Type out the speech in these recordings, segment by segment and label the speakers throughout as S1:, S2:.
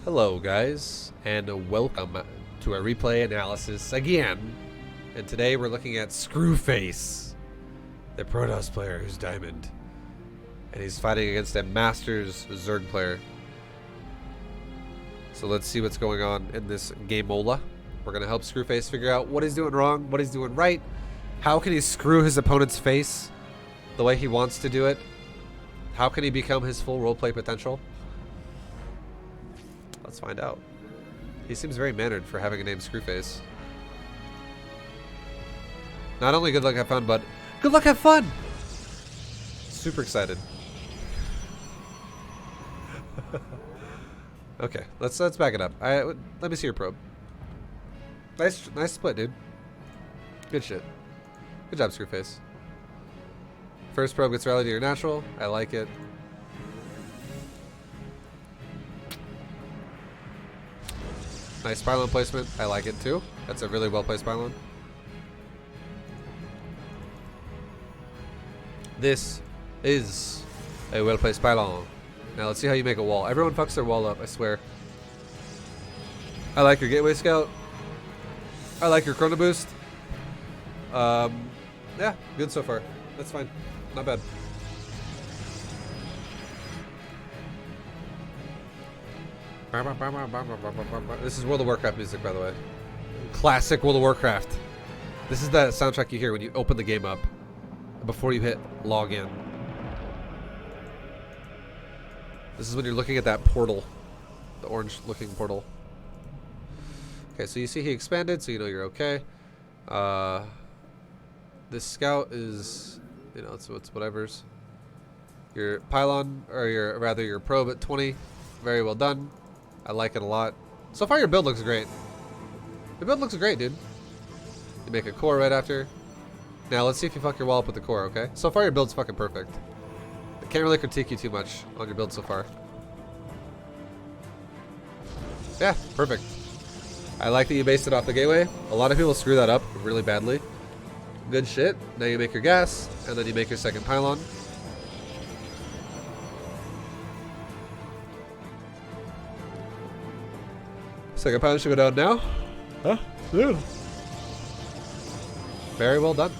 S1: Hello guys, and welcome to a replay analysis again. And today we're looking at Screwface, the Protoss player who's Diamond. And he's fighting against a Masters Zerg player. So let's see what's going on in this gameola. We're going to help Screwface figure out what he's doing wrong, what he's doing right. How can he screw his opponent's face the way he wants to do it? How can he become his full roleplay potential? Let's find out. He seems very mannered for having a name Screwface. Not only good luck, have fun, but good luck, have fun! Super excited. Okay, let's back it up. Let me see your probe. Nice split, dude. Good shit. Good job, Screwface. First probe gets rallied to your natural. I like it. Nice pylon placement. I like it too. That's a really well placed pylon. This is a well placed pylon. Now let's see how you make a wall. Everyone fucks their wall up, I swear. I like your gateway scout. I like your chrono boost. Yeah, good so far. That's fine. Not bad. This is World of Warcraft music, by the way. Classic World of Warcraft. This is the soundtrack you hear when you open the game up before you hit login. This is when you're looking at that portal, the orange-looking portal. Okay, so you see he expanded, so you know you're okay. This scout is, you know, it's whatever's. Your pylon, or your probe at 20, very well done. I like it a lot. So far your build looks great. The build looks great, dude. You make a core right after. Now let's see if you fuck your wall up with the core, okay? So far your build's fucking perfect. I can't really critique you too much on your build so far. Yeah, perfect. I like that you based it off the gateway. A lot of people screw that up really badly. Good shit. Now you make your gas, and then you make your second pylon. Second pylon should go down now. Huh? Yeah. Very well done.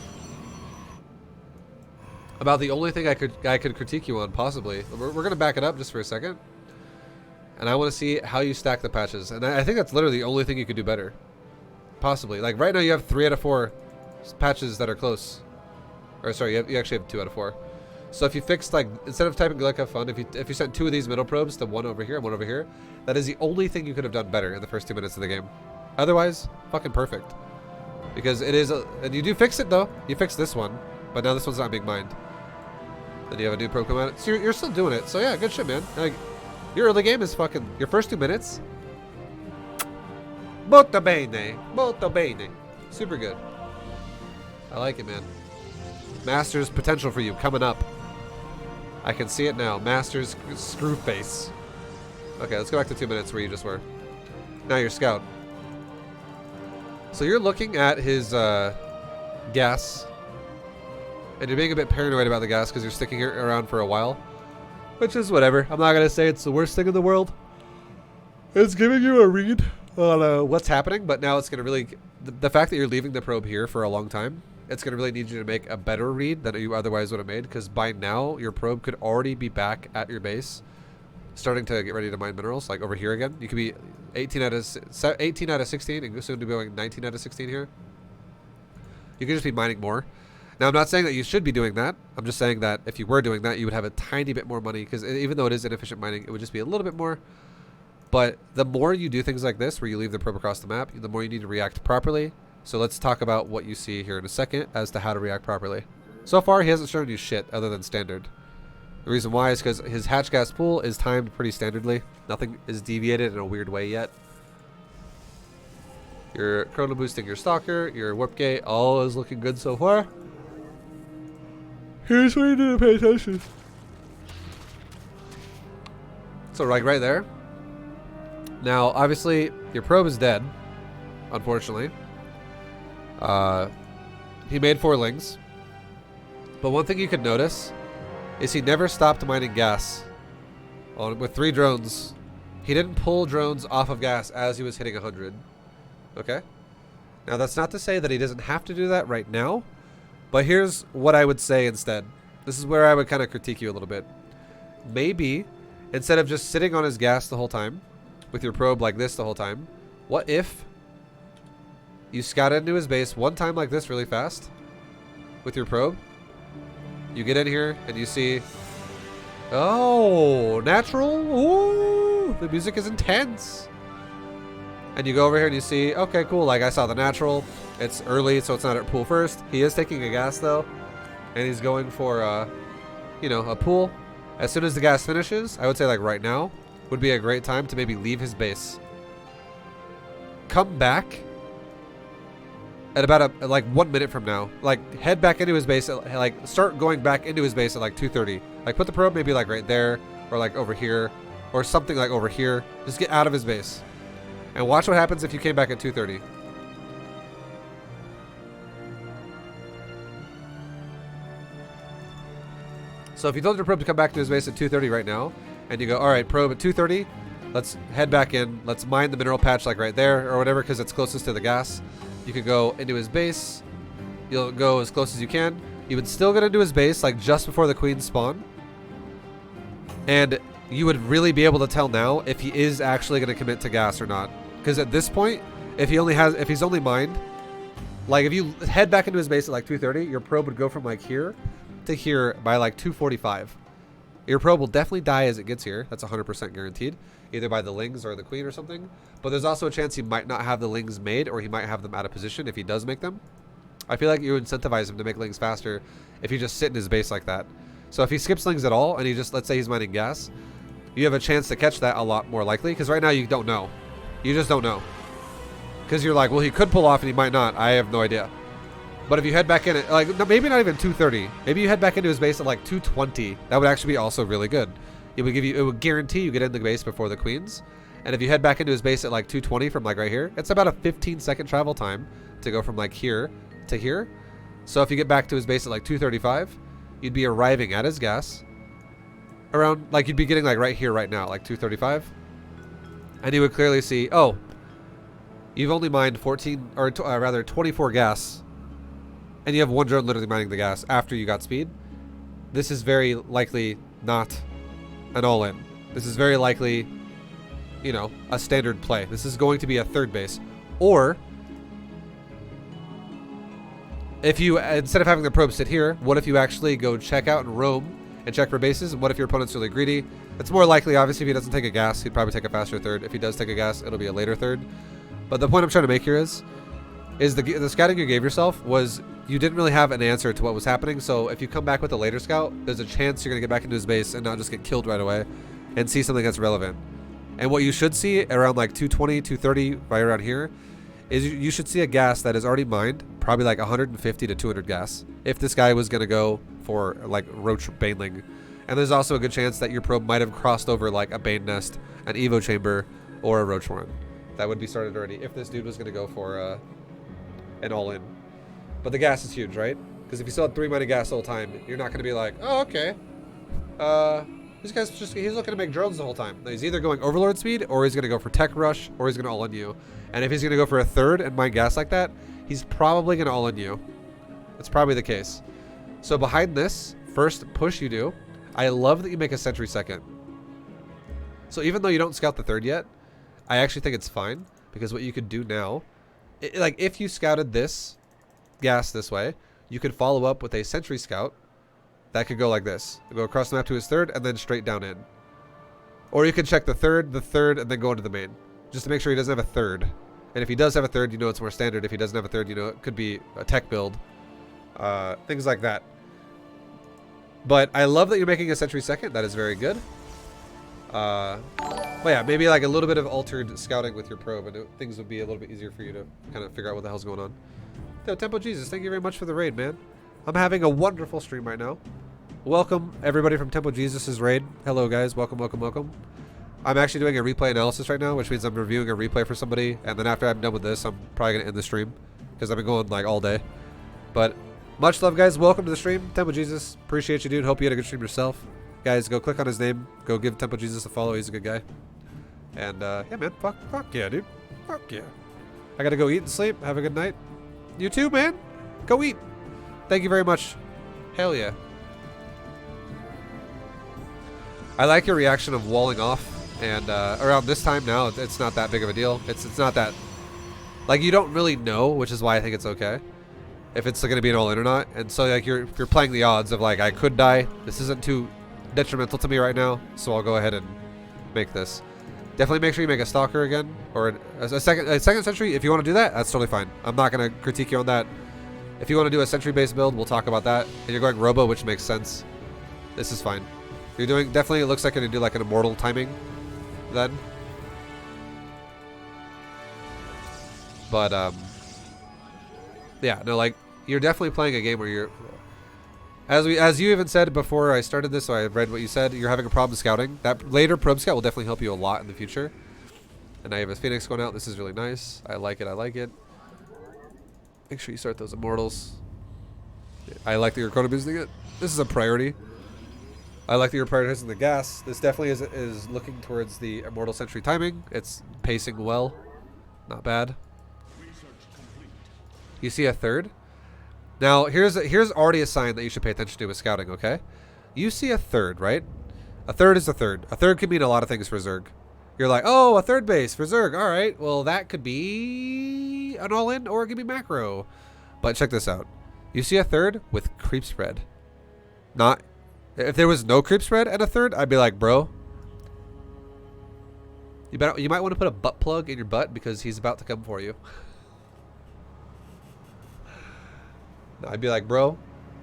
S1: About the only thing I could critique you on, possibly. We're gonna back it up just for a second, and I want to see how you stack the patches. And I think that's literally the only thing you could do better, possibly. Like right now, you have 3 out of 4 patches that are close. Or sorry, you actually have 2 out of 4. So if you fixed, like, instead of typing like have fun, if you sent 2 of these middle probes to one over here and one over here, that is the only thing you could have done better in the first 2 minutes of the game. Otherwise, fucking perfect. Because it is, and you do fix it though. You fix this one, but now this one's not being mined. Then you have a new probe come out. So you're still doing it. So yeah, good shit, man. Like, your early game is fucking, your first 2 minutes. Molto bene. Molto bene. Super good. I like it, man. Masters potential for you coming up. I can see it now. Masters Screwface. Okay, let's go back to 2 minutes where you just were. Now your scout. So you're looking at his gas, and you're being a bit paranoid about the gas because you're sticking it around for a while, which is whatever. I'm not gonna say it's the worst thing in the world. It's giving you a read on what's happening, but now it's gonna really, the fact that you're leaving the probe here for a long time, it's going to really need you to make a better read than you otherwise would have made, because by now your probe could already be back at your base starting to get ready to mine minerals, like over here again. You could be 18 out of 16 and soon to be going 19 out of 16 here. You could just be mining more. Now I'm not saying that you should be doing that. I'm just saying that if you were doing that, you would have a tiny bit more money, because even though it is inefficient mining, it would just be a little bit more. But the more you do things like this where you leave the probe across the map, the more you need to react properly. So let's talk about what you see here in a second as to how to react properly. So far, he hasn't shown you shit other than standard. The reason why is because his hatch gas pool is timed pretty standardly. Nothing is deviated in a weird way yet. You're chrono boosting your stalker, your warp gate, all is looking good so far. Here's where you need to pay attention. So right there. Now, obviously, your probe is dead, unfortunately. He made 4 lings. But one thing you could notice is he never stopped mining gas. With 3 drones, He didn't pull drones off of gas as he was hitting 100. Okay? Now, that's not to say that he doesn't have to do that right now, but here's what I would say instead. This is where I would kind of critique you a little bit. Maybe, instead of just sitting on his gas the whole time, with your probe like this the whole time, what if you scouted into his base one time like this really fast with your probe? You get in here and you see, oh, natural. Ooh, the music is intense. And you go over here and you see, okay, cool. Like I saw the natural. It's early, so it's not at pool first. He is taking a gas though, and he's going for, you know, a pool. As soon as the gas finishes, I would say like right now would be a great time to maybe leave his base. Come back at about like 1 minute from now. Like head back into his base. Like start going back into his base at like 2:30. Like put the probe maybe like right there or like over here or something like over here. Just get out of his base. And watch what happens if you came back at 2:30. So if you told your probe to come back to his base at 2:30 right now, and you go, all right, probe at 2:30, let's head back in. Let's mine the mineral patch like right there or whatever because it's closest to the gas. You could go into his base. You'll go as close as you can. You would still get into his base like just before the queens spawn. And you would really be able to tell now if he is actually going to commit to gas or not. Because at this point, if he's only mined, like if you head back into his base at like 2:30, your probe would go from like here to here by like 2:45. Your probe will definitely die as it gets here. That's 100% guaranteed, either by the lings or the queen or something. But there's also a chance he might not have the lings made, or he might have them out of position if he does make them. I feel like you incentivize him to make lings faster if you just sit in his base like that. So if he skips lings at all and he just, let's say he's mining gas, you have a chance to catch that a lot more likely, because right now you don't know. You just don't know. Because you're like, well, he could pull off and he might not. I have no idea. But if you head back in at, like, maybe not even 2:30. Maybe you head back into his base at like 2:20. That would actually be also really good. It would guarantee you get in the base before the queens. And if you head back into his base at like 2:20 from like right here, it's about a 15-second travel time to go from like here to here. So if you get back to his base at like 2:35, you'd be arriving at his gas around, like you'd be getting like right here right now, like 2:35. And you would clearly see, oh, you've only mined 14, or rather 24 gas. And you have one drone literally mining the gas after you got speed. This is very likely not an all-in. This is very likely, you know, a standard play. This is going to be a third base. Or, if you, instead of having the probe sit here, what if you actually go check out and roam and check for bases? And what if your opponent's really greedy? It's more likely, obviously, if he doesn't take a gas, he'd probably take a faster third. If he does take a gas, it'll be a later third. But the point I'm trying to make here is the scouting you gave yourself was you didn't really have an answer to what was happening. So if you come back with a later scout, there's a chance you're going to get back into his base and not just get killed right away and see something that's relevant. And what you should see around like 2:20, 2:30, right around here, is you should see a gas that is already mined, probably like 150 to 200 gas, if this guy was going to go for like roach baneling. And there's also a good chance that your probe might have crossed over like a bane nest, an evo chamber, or a roach warren. That would be started already if this dude was going to go for an all-in. But the gas is huge, right? Because if you still had 3 mining gas the whole time, you're not going to be like, oh, okay. This guy's just, he's looking to make drones the whole time. He's either going overlord speed, or he's going to go for tech rush, or he's going to all-in you. And if he's going to go for a third and mine gas like that, he's probably going to all-in you. That's probably the case. So behind this first push you do, I love that you make a sentry second. So even though you don't scout the third yet, I actually think it's fine, because what you could do now, like if you scouted this gas this way, you could follow up with a sentry scout that could go like this. Go across the map to his third and then straight down in. Or you could check the third, and then go into the main, just to make sure he doesn't have a third. And if he does have a third, you know it's more standard. If he doesn't have a third, you know it could be a tech build. Things like that. But I love that you're making a sentry second. That is very good. But yeah, maybe like a little bit of altered scouting with your probe, and things would be a little bit easier for you to kind of figure out what the hell's going on. Yo, Temple Jesus, thank you very much for the raid, man. I'm having a wonderful stream right now. Welcome everybody from Temple Jesus' raid. Hello guys, welcome, welcome, welcome. I'm actually doing a replay analysis right now, which means I'm reviewing a replay for somebody, and then after I'm done with this, I'm probably gonna end the stream because I've been going like all day. But much love, guys. Welcome to the stream, Temple Jesus. Appreciate you, dude. Hope you had a good stream yourself. Guys, go click on his name. Go give Temple Jesus a follow. He's a good guy. And yeah, man, fuck yeah, dude. Fuck yeah. I gotta go eat and sleep. Have a good night. You too, man. Go eat. Thank you very much. Hell yeah. I like your reaction of walling off. And around this time now, it's not that big of a deal. It's not that... Like, you don't really know, which is why I think it's okay. If it's going to be an all-in or not. And so, like, you're playing the odds of, like, I could die. This isn't too detrimental to me right now. So I'll go ahead and make this. Definitely make sure you make a Stalker again. Or a second Sentry. If you want to do that, that's totally fine. I'm not going to critique you on that. If you want to do a Sentry-based build, we'll talk about that. And you're going Robo, which makes sense. This is fine. You're doing... Definitely, it looks like you're going to do, like, an Immortal timing. Then. But, yeah, no, like, you're definitely playing a game where you're... As you even said before I started this, so I read what you said, you're having a problem scouting. That later probe scout will definitely help you a lot in the future. And now you have a Phoenix going out. This is really nice. I like it. I like it. Make sure you start those Immortals. I like that you're chrono boosting it. This is a priority. I like that you're prioritizing the gas. This definitely is looking towards the Immortal Sentry timing. It's pacing well. Not bad. You see a third? Now, here's already a sign that you should pay attention to with scouting, okay? You see a third, right? A third is a third. A third could mean a lot of things for Zerg. You're like, oh, a third base for Zerg. All right, well, that could be an all-in or it could be macro. But check this out. You see a third with creep spread. Not... If there was no creep spread and a third, I'd be like, bro, you might want to put a butt plug in your butt because he's about to come for you. I'd be like, bro,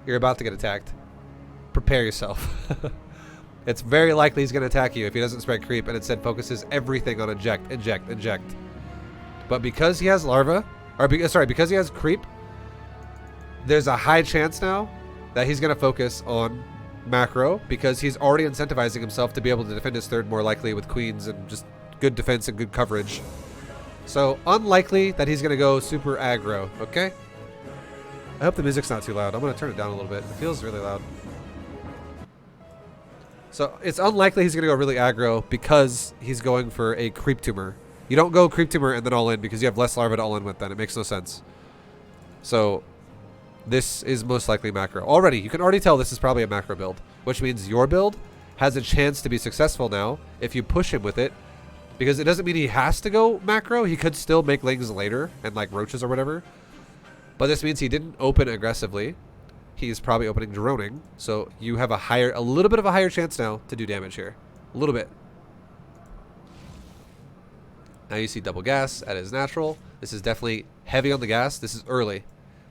S1: you're about to get attacked. Prepare yourself. It's very likely he's going to attack you if he doesn't spread creep and instead focuses everything on inject, inject, inject. But because he has larva, or because he has creep, there's a high chance now that he's going to focus on macro because he's already incentivizing himself to be able to defend his third more likely with queens and just good defense and good coverage. So unlikely that he's going to go super aggro, okay? I hope the music's not too loud. I'm going to turn it down a little bit. It feels really loud. So it's unlikely he's going to go really aggro because he's going for a creep tumor. You don't go creep tumor and then all in because you have less larva to all in with then. It makes no sense. So this is most likely macro. Already, you can already tell this is probably a macro build, which means your build has a chance to be successful now if you push him with it, because it doesn't mean he has to go macro. He could still make lings later and like roaches or whatever, but this means he didn't open aggressively. He's probably opening droning, so you have a little bit of a higher chance now to do damage here, a little bit. Now you see double gas at his natural. This is definitely heavy on the gas. This is early.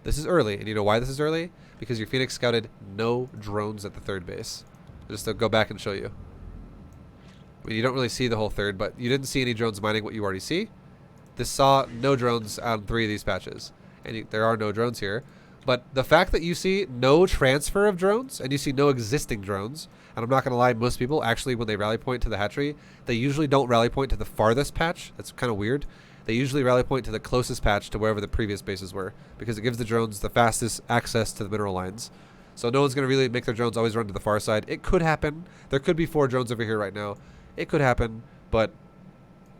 S1: This is early, and you know why this is early? Because your Phoenix scouted no drones at the third base. Just to go back and show you. I mean, you don't really see the whole third, but you didn't see any drones mining what you already see. This saw no drones on 3 of these patches, and there are no drones here. But the fact that you see no transfer of drones, and you see no existing drones, and I'm not going to lie, most people, actually, when they rally point to the hatchery, they usually don't rally point to the farthest patch. That's kind of weird. They usually rally point to the closest patch to wherever the previous bases were, because it gives the drones the fastest access to the mineral lines. So no one's going to really make their drones always run to the far side. It could happen. There could be 4 drones over here right now. It could happen, but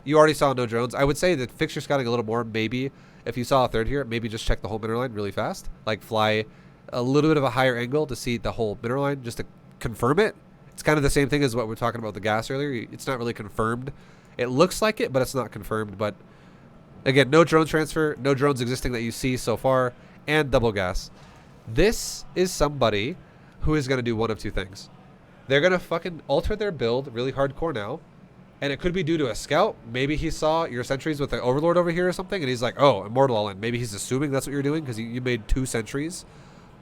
S1: you already saw no drones. I would say that fixture scouting a little more, maybe. If you saw a third here, maybe just check the whole mineral line really fast. Like fly a little bit of a higher angle to see the whole mineral line just to confirm it. It's kind of the same thing as what we were talking about with the gas earlier. It's not really confirmed. It looks like it, but it's not confirmed. But again, no drone transfer, no drones existing that you see so far, and double gas. This is somebody who is going to do one of 2 things. They're going to fucking alter their build really hardcore now, and it could be due to a scout. Maybe he saw your sentries with the Overlord over here or something, and he's like, oh, Immortal all in. Maybe he's assuming that's what you're doing because you made 2 sentries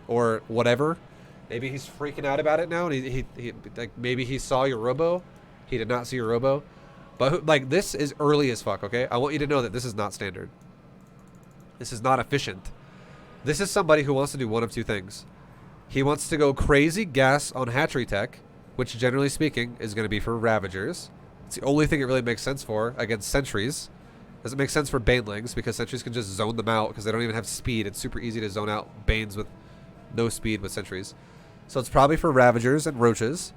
S1: or whatever. Maybe he's freaking out about it now, and he like maybe he saw your Robo. He did not see your Robo. But like, this is early as fuck, okay? I want you to know that this is not standard. This is not efficient. This is somebody who wants to do one of 2 things. He wants to go crazy gas on hatchery tech, which generally speaking is going to be for Ravagers. It's the only thing it really makes sense for against sentries. Doesn't make sense for banelings because sentries can just zone them out because they don't even have speed. It's super easy to zone out banes with no speed with sentries. So it's probably for Ravagers and roaches.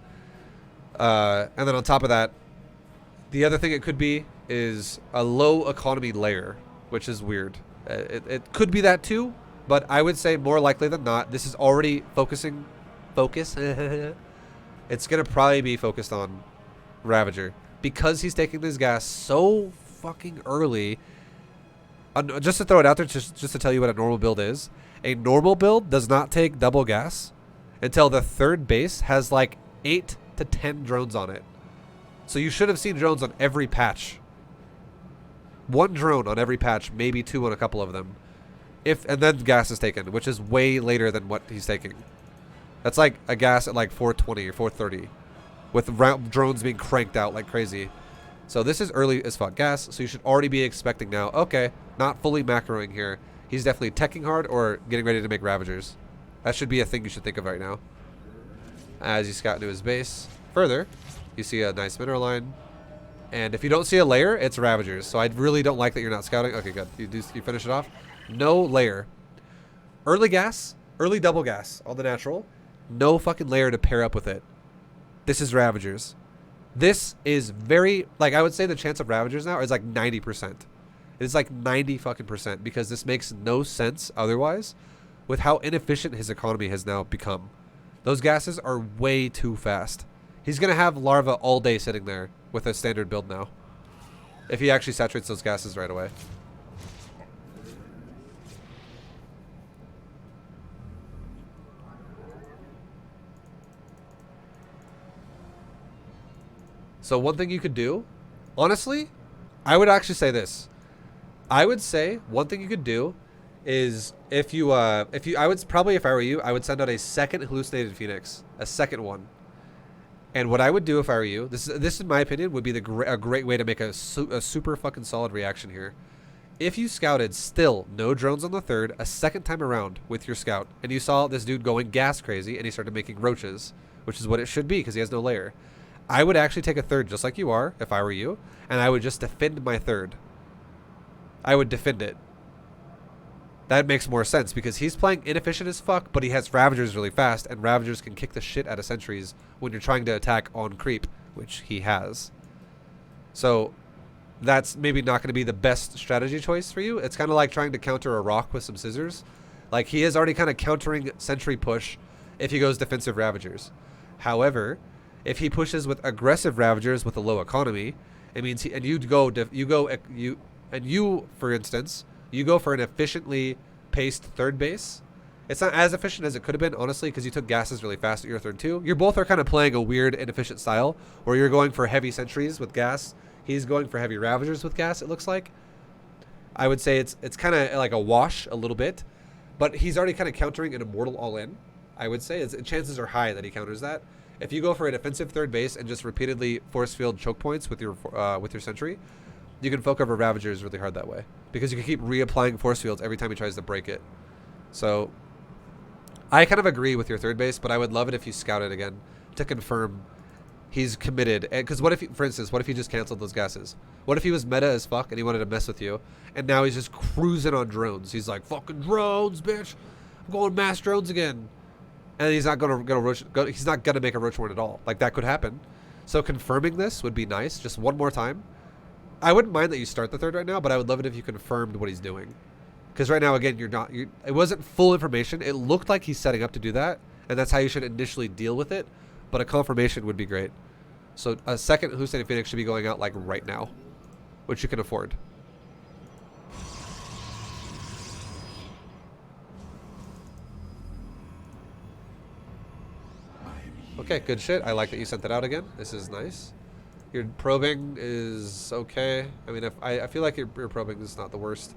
S1: And then on top of that, the other thing it could be is a low economy layer, which is weird. It could be that too, but I would say more likely than not, this is already focus. It's going to probably be focused on Ravager because he's taking this gas so fucking early. Just to throw it out there, just to tell you what a normal build is. A normal build does not take double gas until the third base has like 8 to 10 drones on it. So you should have seen drones on every patch. 1 drone on every patch, maybe 2 on a couple of them. And then gas is taken, which is way later than what he's taking. That's like a gas at like 420 or 430 with drones being cranked out like crazy. So this is early as fuck gas, so you should already be expecting now, okay, not fully macroing here. He's definitely teching hard or getting ready to make Ravagers. That should be a thing you should think of right now. As you scout into his base. Further, you see a nice mineral line. And if you don't see a layer, it's Ravagers. So I really don't like that you're not scouting. Okay, good. You finish it off. No layer. Early gas, early double gas, all the natural. No fucking layer to pair up with it. This is Ravagers. This is very, like, I would say the chance of Ravagers now is like 90%. It's like 90 fucking percent because this makes no sense otherwise with how inefficient his economy has now become. Those gases are way too fast. He's going to have larva all day sitting there with a standard build now. If he actually saturates those gases right away. So one thing you could do, honestly, I would actually say this. I would say one thing you could do is if I would probably, if I were you, I would send out a second hallucinated Phoenix, a second one. And what I would do if I were you, this in my opinion would be a great way to make a super fucking solid reaction here. If you scouted still no drones on the third a second time around with your scout, and you saw this dude going gas crazy, and he started making roaches, which is what it should be because he has no layer. I would actually take a third just like you are, if I were you, and I would just defend my third. I would defend it. That makes more sense because he's playing inefficient as fuck, but he has Ravagers really fast, and Ravagers can kick the shit out of sentries when you're trying to attack on creep, which he has. So that's maybe not going to be the best strategy choice for you. It's kind of like trying to counter a rock with some scissors. Like, he is already kind of countering sentry push if he goes defensive Ravagers. However, if he pushes with aggressive Ravagers with a low economy, it means for instance, you go for an efficiently paced third base. It's not as efficient as it could have been, honestly, because you took gases really fast at your third too. You both are kind of playing a weird, inefficient style where you're going for heavy sentries with gas. He's going for heavy Ravagers with gas, it looks like. I would say it's kind of like a wash a little bit, but he's already kind of countering an Immortal all-in, I would say. Chances are high that he counters that. If you go for a defensive third base and just repeatedly force field choke points with your sentry, you can focus over Ravagers really hard that way because you can keep reapplying force fields every time he tries to break it. So I kind of agree with your third base, but I would love it if you scouted again to confirm he's committed. Because what if, for instance, what if he just canceled those gases? What if he was meta as fuck and he wanted to mess with you, and now he's just cruising on drones? He's like, fucking drones, bitch! I'm going mass drones again. And he's not he's not gonna make a roach horn at all. Like, that could happen. So confirming this would be nice, just one more time. I wouldn't mind that you start the third right now, but I would love it if you confirmed what he's doing. Because right now, again, it wasn't full information. It looked like he's setting up to do that, and that's how you should initially deal with it. But a confirmation would be great. So a second hallucinated Phoenix should be going out like right now, which you can afford. Okay, good shit. I like that you sent that out again. This is nice. Your probing is okay. I mean, I feel like your probing is not the worst.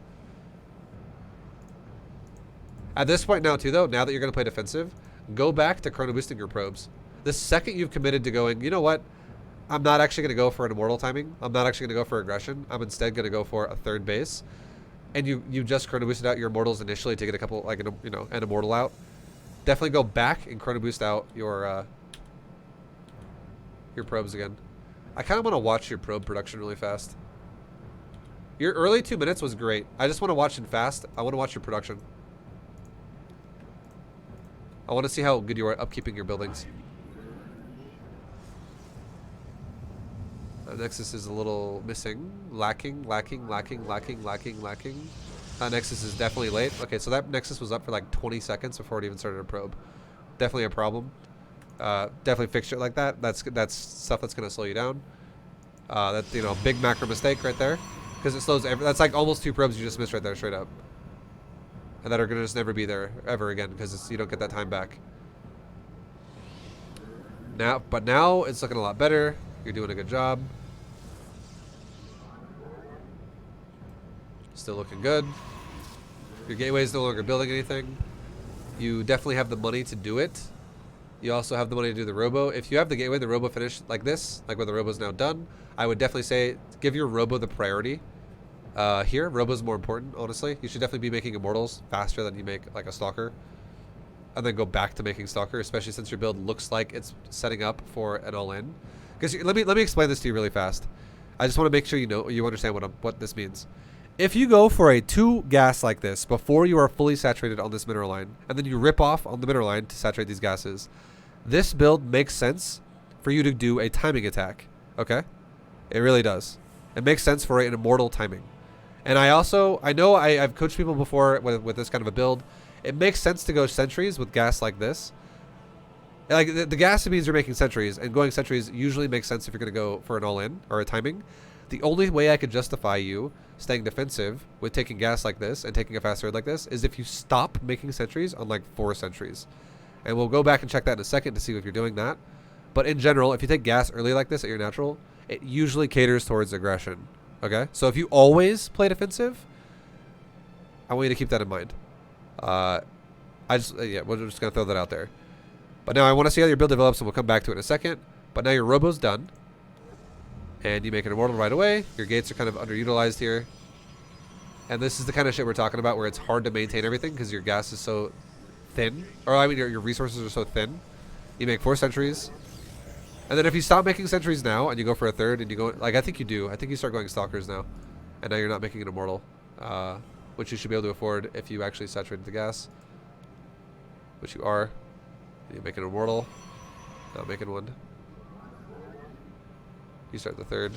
S1: At this point now, too, though, now that you're going to play defensive, go back to chrono boosting your probes. The second you've committed to going, you know what? I'm not actually going to go for an Immortal timing. I'm not actually going to go for aggression. I'm instead going to go for a third base. And you just chrono boosted out your Immortals initially to get a couple, like, an Immortal out. Definitely go back and chrono boost out your probes again. I kind of want to watch your probe production really fast. Your early 2 minutes was great. I just want to watch it fast. I want to watch your production. I want to see how good you are at upkeeping your buildings. Nexus is a little missing. Lacking. Nexus is definitely late. Okay, so that Nexus was up for like 20 seconds before it even started a probe. Definitely a problem. Definitely fix it like that. That's stuff that's gonna slow you down. That's, you know, big macro mistake right there, because it slows. That's like almost 2 probes you just missed right there, straight up, and that are gonna just never be there ever again because you don't get that time back. But now it's looking a lot better. You're doing a good job. Still looking good. Your gateway is no longer building anything. You definitely have the money to do it. You also have the money to do the robo. If you have the gateway, the robo finish like this, like where the robo's now done, I would definitely say give your robo the priority. Here, robo's more important, honestly. You should definitely be making immortals faster than you make like a stalker. And then go back to making stalker, especially since your build looks like it's setting up for an all-in. Because let me explain this to you really fast. I just want to make sure you understand what this means. If you go for a 2 gas like this before you are fully saturated on this mineral line, and then you rip off on the mineral line to saturate these gases, this build makes sense for you to do a timing attack. Okay? It really does. It makes sense for an immortal timing. And I know I've coached people before with this kind of a build. It makes sense to go sentries with gas like this. Like the gas means you're making sentries, and going sentries usually makes sense if you're going to go for an all-in or a timing. The only way I could justify you staying defensive with taking gas like this and taking a fast third like this is if you stop making sentries on like 4 sentries. And we'll go back and check that in a second to see if you're doing that. But in general, if you take gas early like this at your natural, it usually caters towards aggression. Okay? So if you always play defensive, I want you to keep that in mind. We're just going to throw that out there. But now I want to see how your build develops, and we'll come back to it in a second. But now your robo's done. And you make an immortal right away. Your gates are kind of underutilized here. And this is the kind of shit we're talking about where it's hard to maintain everything because your gas is so thin. Or I mean your resources are so thin. You make 4 sentries. And then if you stop making sentries now and you go for a third and you go, like I think you do. I think you start going stalkers now. And now you're not making an immortal. Which you should be able to afford if you actually saturated the gas. Which you are. You make an immortal. Not making one. You start the third.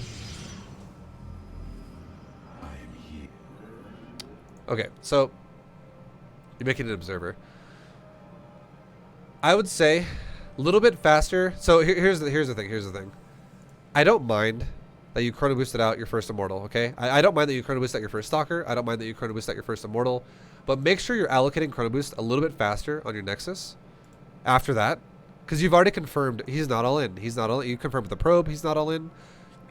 S1: Okay, so you're making an observer. I would say a little bit faster. So here's the thing. I don't mind that you chrono boosted out your first immortal, okay? I don't mind that you chrono boosted out your first stalker. I don't mind that you chrono boosted out your first immortal. But make sure you're allocating chrono boost a little bit faster on your Nexus after that. Because you've already confirmed he's not all in. He's not all in. You confirmed with the probe he's not all in.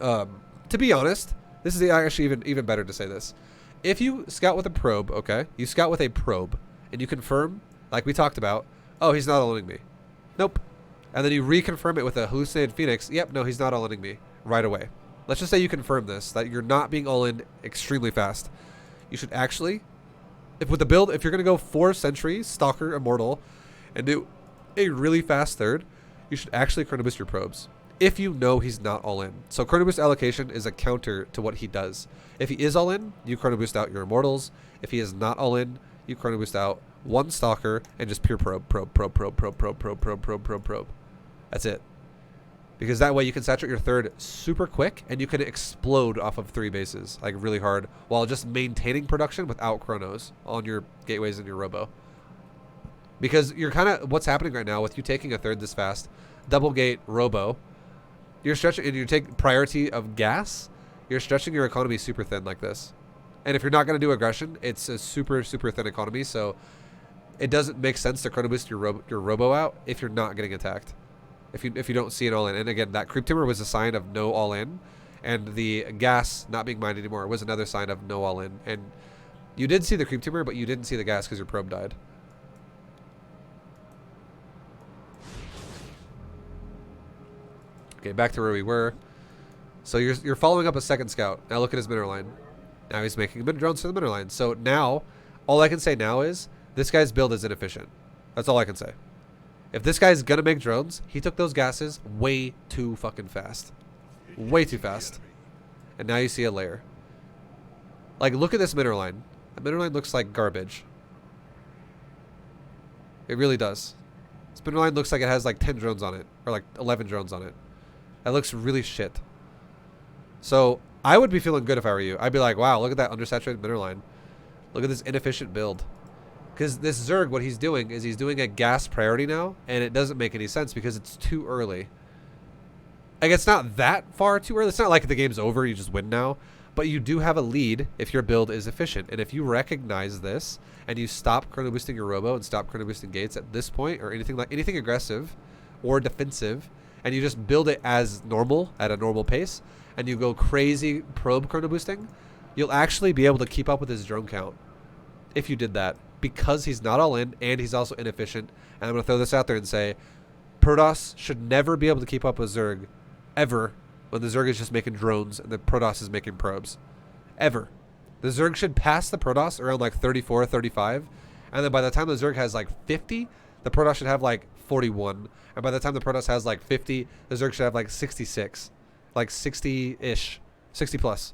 S1: To be honest, this is actually even better to say this. If you scout with a probe, okay? You scout with a probe and you confirm, like we talked about, oh, he's not all-inning me. Nope. And then you reconfirm it with a hallucinated Phoenix. Yep, no, he's not all-inning me right away. Let's just say you confirm this, that you're not being all-in extremely fast. You should actually, if with the build, if you're going to go 4 sentries, stalker, immortal, and do a really fast third, you should actually chrono boost your probes if you know he's not all in. So chrono boost allocation is a counter to what he does. If he is all in, you chrono boost out your immortals. If he is not all in, you chrono boost out 1 stalker and just pure probe. That's it. Because that way you can saturate your third super quick and you can explode off of 3 bases like really hard while just maintaining production without chronos on your gateways and your robo. Because you're kind of, what's happening right now with you taking a third this fast, double gate robo, you're stretching, and you take priority of gas, you're stretching your economy super thin like this. And if you're not going to do aggression, it's a super thin economy, so it doesn't make sense to chrono boost your robo out if you're not getting attacked. If you don't see it all in. And again, that creep tumor was a sign of no all in, and the gas not being mined anymore was another sign of no all in. And you did see the creep tumor, but you didn't see the gas because your probe died. Okay, back to where we were. So you're following up a second scout. Now look at his mineral line. Now he's making drones for the mineral line. So now, all I can say now is this guy's build is inefficient. That's all I can say. If this guy's gonna make drones, he took those gases way too fucking fast. Way too fast. And now you see a layer. Like, look at this mineral line. The mineral line looks like garbage. It really does. This mineral line looks like it has like 10 drones on it. Or like 11 drones on it. That looks really shit. So I would be feeling good if I were you. I'd be like, wow, look at that undersaturated mineral line. Look at this inefficient build. Because this Zerg, what he's doing is he's doing a gas priority now, and it doesn't make any sense because it's too early. Like, it's not that far too early. It's not like the game's over, you just win now. But you do have a lead if your build is efficient. And if you recognize this, and you stop chrono boosting your robo and stop chrono boosting gates at this point, or anything aggressive or defensive, and you just build it as normal, at a normal pace, and you go crazy probe chrono boosting, you'll actually be able to keep up with his drone count if you did that. Because he's not all in, and he's also inefficient. And I'm going to throw this out there and say, Protoss should never be able to keep up with Zerg, ever, when the Zerg is just making drones and the Protoss is making probes. Ever. The Zerg should pass the Protoss around like 34, 35, and then by the time the Zerg has like 50, the Protoss should have like 41. And by the time the Protoss has like 50, the Zerg should have like 66. Like 60-ish. 60 plus.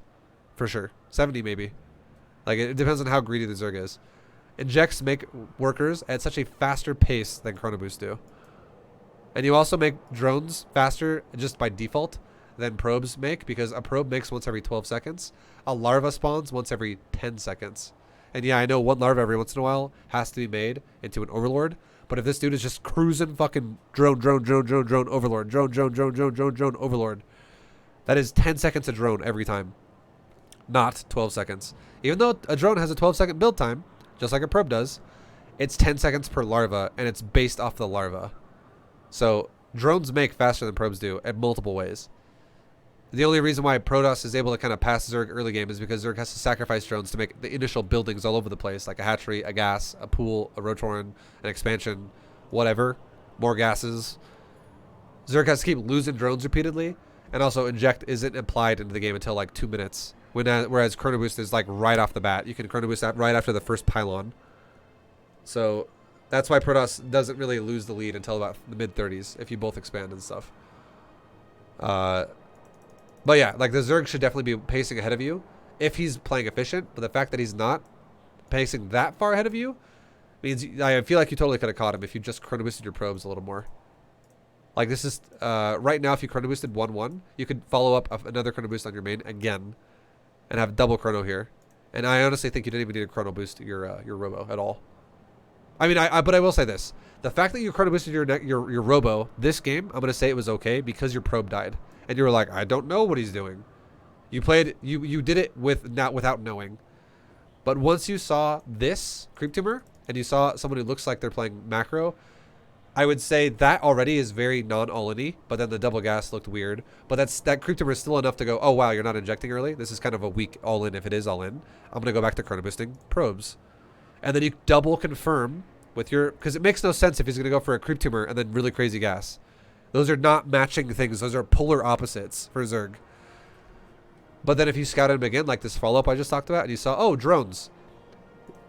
S1: For sure. 70 maybe. Like, it depends on how greedy the Zerg is. Injects make workers at such a faster pace than chrono boosts do. And you also make drones faster just by default than probes make, because a probe makes once every 12 seconds. A larva spawns once every 10 seconds. And yeah, I know one larva every once in a while has to be made into an overlord, but if this dude is just cruising fucking drone, overlord, drone, overlord, that is 10 seconds a drone every time. Not 12 seconds. Even though a drone has a 12-second build time, just like a probe does, it's 10 seconds per larva, and it's based off the larva. So drones make faster than probes do in multiple ways. The only reason why Protoss is able to kind of pass Zerg early game is because Zerg has to sacrifice drones to make the initial buildings all over the place, like a hatchery, a gas, a pool, a rotoran, an expansion, whatever, more gases. Zerg has to keep losing drones repeatedly, and also inject isn't applied into the game until like 2 minutes. Whereas chrono boost is like right off the bat. You can chrono boost that right after the first pylon. So that's why Protoss doesn't really lose the lead until about the mid-30s if you both expand and stuff. But yeah, like the Zerg should definitely be pacing ahead of you if he's playing efficient. But the fact that he's not pacing that far ahead of you means I feel like you totally could have caught him if you just chrono boosted your probes a little more. Like this is right now, if you chrono boosted 1-1, you could follow up another chrono boost on your main again and have double chrono here. And I honestly think you didn't even need to chrono boost your robo at all. I mean, but I will say this: the fact that you chrono boosted your robo this game, I'm gonna say it was okay because your probe died, and you were like, I don't know what he's doing. You played, you did it without knowing. But once you saw this creep tumor and you saw someone who looks like they're playing macro, I would say that already is very non-all-in-y, but then the double gas looked weird. But that creep tumor is still enough to go, oh wow, you're not injecting early. This is kind of a weak all-in if it is all-in. I'm gonna go back to chrono boosting probes. And then you double confirm with your, because it makes no sense if he's going to go for a creep tumor and then really crazy gas. Those are not matching things. Those are polar opposites for Zerg. But then if you scouted him again, like this follow-up I just talked about, and you saw, oh, drones.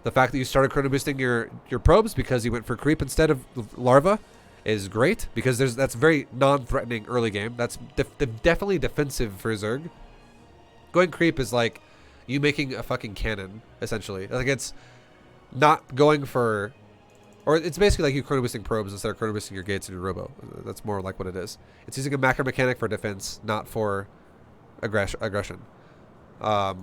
S1: The fact that you started chrono boosting your probes because you went for creep instead of larva is great, because that's very non-threatening early game. That's definitely defensive for Zerg. Going creep is like you making a fucking cannon, essentially. Like it's not going for, or it's basically like you chrono boosting probes instead of chrono boosting your gates and your robo. That's more like what it is. It's using a macro mechanic for defense, not for aggression. But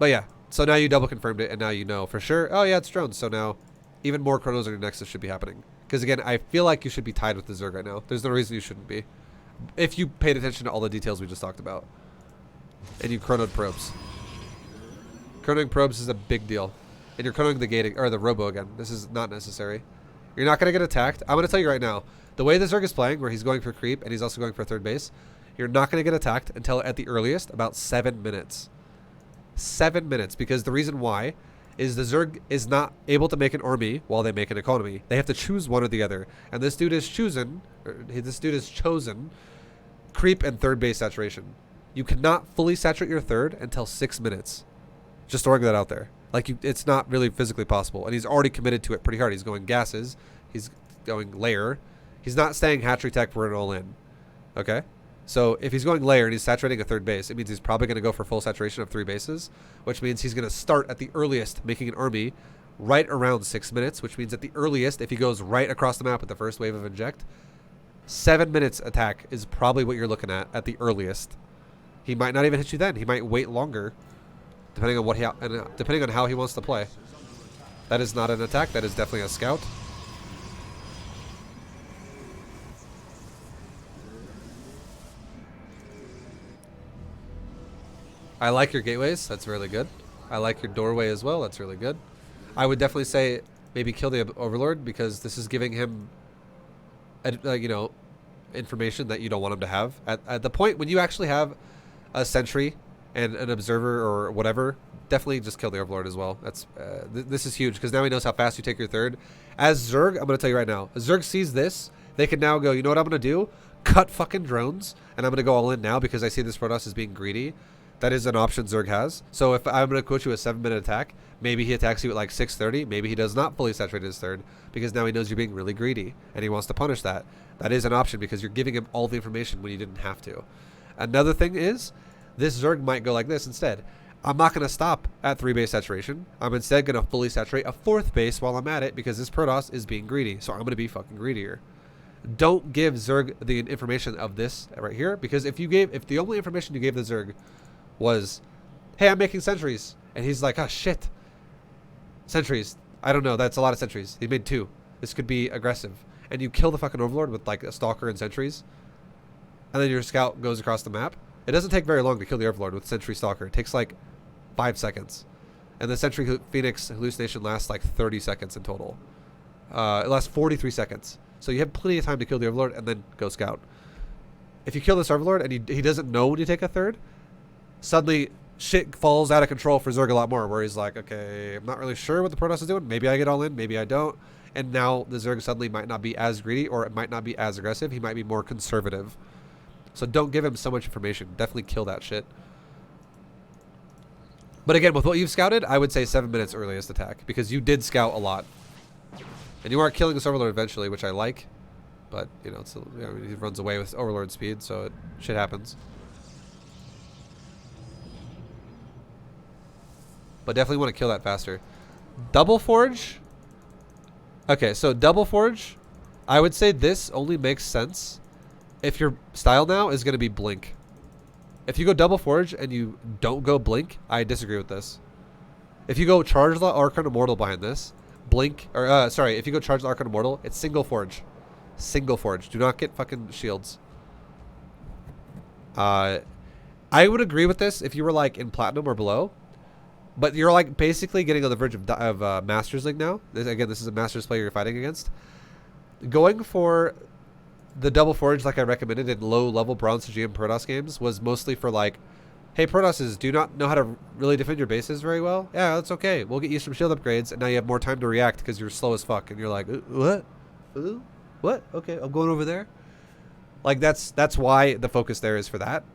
S1: yeah, so now you double confirmed it, and now you know for sure, oh yeah, it's drones. So now even more chronos on your Nexus should be happening. Because again, I feel like you should be tied with the Zerg right now. There's no reason you shouldn't be, if you paid attention to all the details we just talked about. And you chronoed probes. Chronoing probes is a big deal. And you're chronoing the gating, or the robo again. This is not necessary. You're not going to get attacked. I'm going to tell you right now, the way the Zerg is playing, where he's going for creep and he's also going for third base, you're not going to get attacked until at the earliest about 7 minutes. 7 minutes, because the reason why is the Zerg is not able to make an army while they make an economy. They have to choose one or the other. And this dude is chosen creep and third base saturation. You cannot fully saturate your third until 6 minutes. Just throwing that out there. Like, it's not really physically possible. And he's already committed to it pretty hard. He's going gases. He's going layer. He's not staying hatchery tech for an all-in. Okay? So if he's going layer and he's saturating a third base, it means he's probably going to go for full saturation of 3 bases, which means he's going to start at the earliest making an army right around 6 minutes, which means at the earliest, if he goes right across the map with the first wave of inject, 7 minutes attack is probably what you're looking at the earliest. He might not even hit you then. He might wait longer, depending on depending on how he wants to play. That is not an attack. That is definitely a scout. I like your gateways. That's really good. I like your doorway as well. That's really good. I would definitely say maybe kill the Overlord, because this is giving him, you know, information that you don't want him to have. At the point when you actually have a sentry and an observer or whatever, definitely just kill the Overlord as well. That's this is huge, because now he knows how fast you take your third. As Zerg, I'm going to tell you right now, as Zerg sees this, they can now go, you know what I'm going to do? Cut fucking drones, and I'm going to go all in now because I see this Protoss as being greedy. That is an option Zerg has. So if I'm going to quote you a 7-minute attack, maybe he attacks you at like 6:30. Maybe he does not fully saturate his third, because now he knows you're being really greedy and he wants to punish that. That is an option, because you're giving him all the information when you didn't have to. Another thing is, this Zerg might go like this instead. I'm not going to stop at 3 base saturation. I'm instead going to fully saturate a 4th base while I'm at it, because this Protoss is being greedy. So I'm going to be fucking greedier. Don't give Zerg the information of this right here, because if the only information you gave the Zerg was, hey, I'm making sentries, and he's like, oh shit, sentries, I don't know, that's a lot of sentries, he made 2, this could be aggressive, and you kill the fucking Overlord with like a Stalker and sentries, and then your scout goes across the map. It doesn't take very long to kill the Overlord with Sentry Stalker. It takes like 5 seconds, and the Sentry Phoenix hallucination lasts like 30 seconds in total. It lasts 43 seconds, so you have plenty of time to kill the Overlord and then go scout. If you kill this Overlord and he doesn't know when you take a third, suddenly shit falls out of control for Zerg a lot more, where he's like, okay, I'm not really sure what the Protoss is doing. Maybe I get all in, maybe I don't. And now the Zerg suddenly might not be as greedy, or it might not be as aggressive. He might be more conservative. So don't give him so much information. Definitely kill that shit. But again, with what you've scouted, I would say 7 minutes earliest attack, because you did scout a lot. And you are killing this Overlord eventually, which I like. But, you know, it's, you know, he runs away with Overlord speed, so shit happens. But definitely want to kill that faster. Double Forge. Okay, so Double Forge, I would say this only makes sense if your style now is going to be Blink. If you go Double Forge and you don't go Blink, I disagree with this. If you go Charge the Archon Immortal behind this, Blink, or sorry, if you go Charge the Archon Immortal, it's Single Forge. Single Forge. Do not get fucking shields. I would agree with this if you were like in Platinum or below. But you're like basically getting on the verge of Masters League now. Again, this is a Masters player you're fighting against. Going for the Double Forge, like I recommended in low-level Bronze GM Protoss games, was mostly for like, hey, Protosses, do you not know how to really defend your bases very well? Yeah, that's okay. We'll get you some shield upgrades, and now you have more time to react because you're slow as fuck. And you're like, what? What? Okay, I'm going over there. Like that's why the focus there is for that.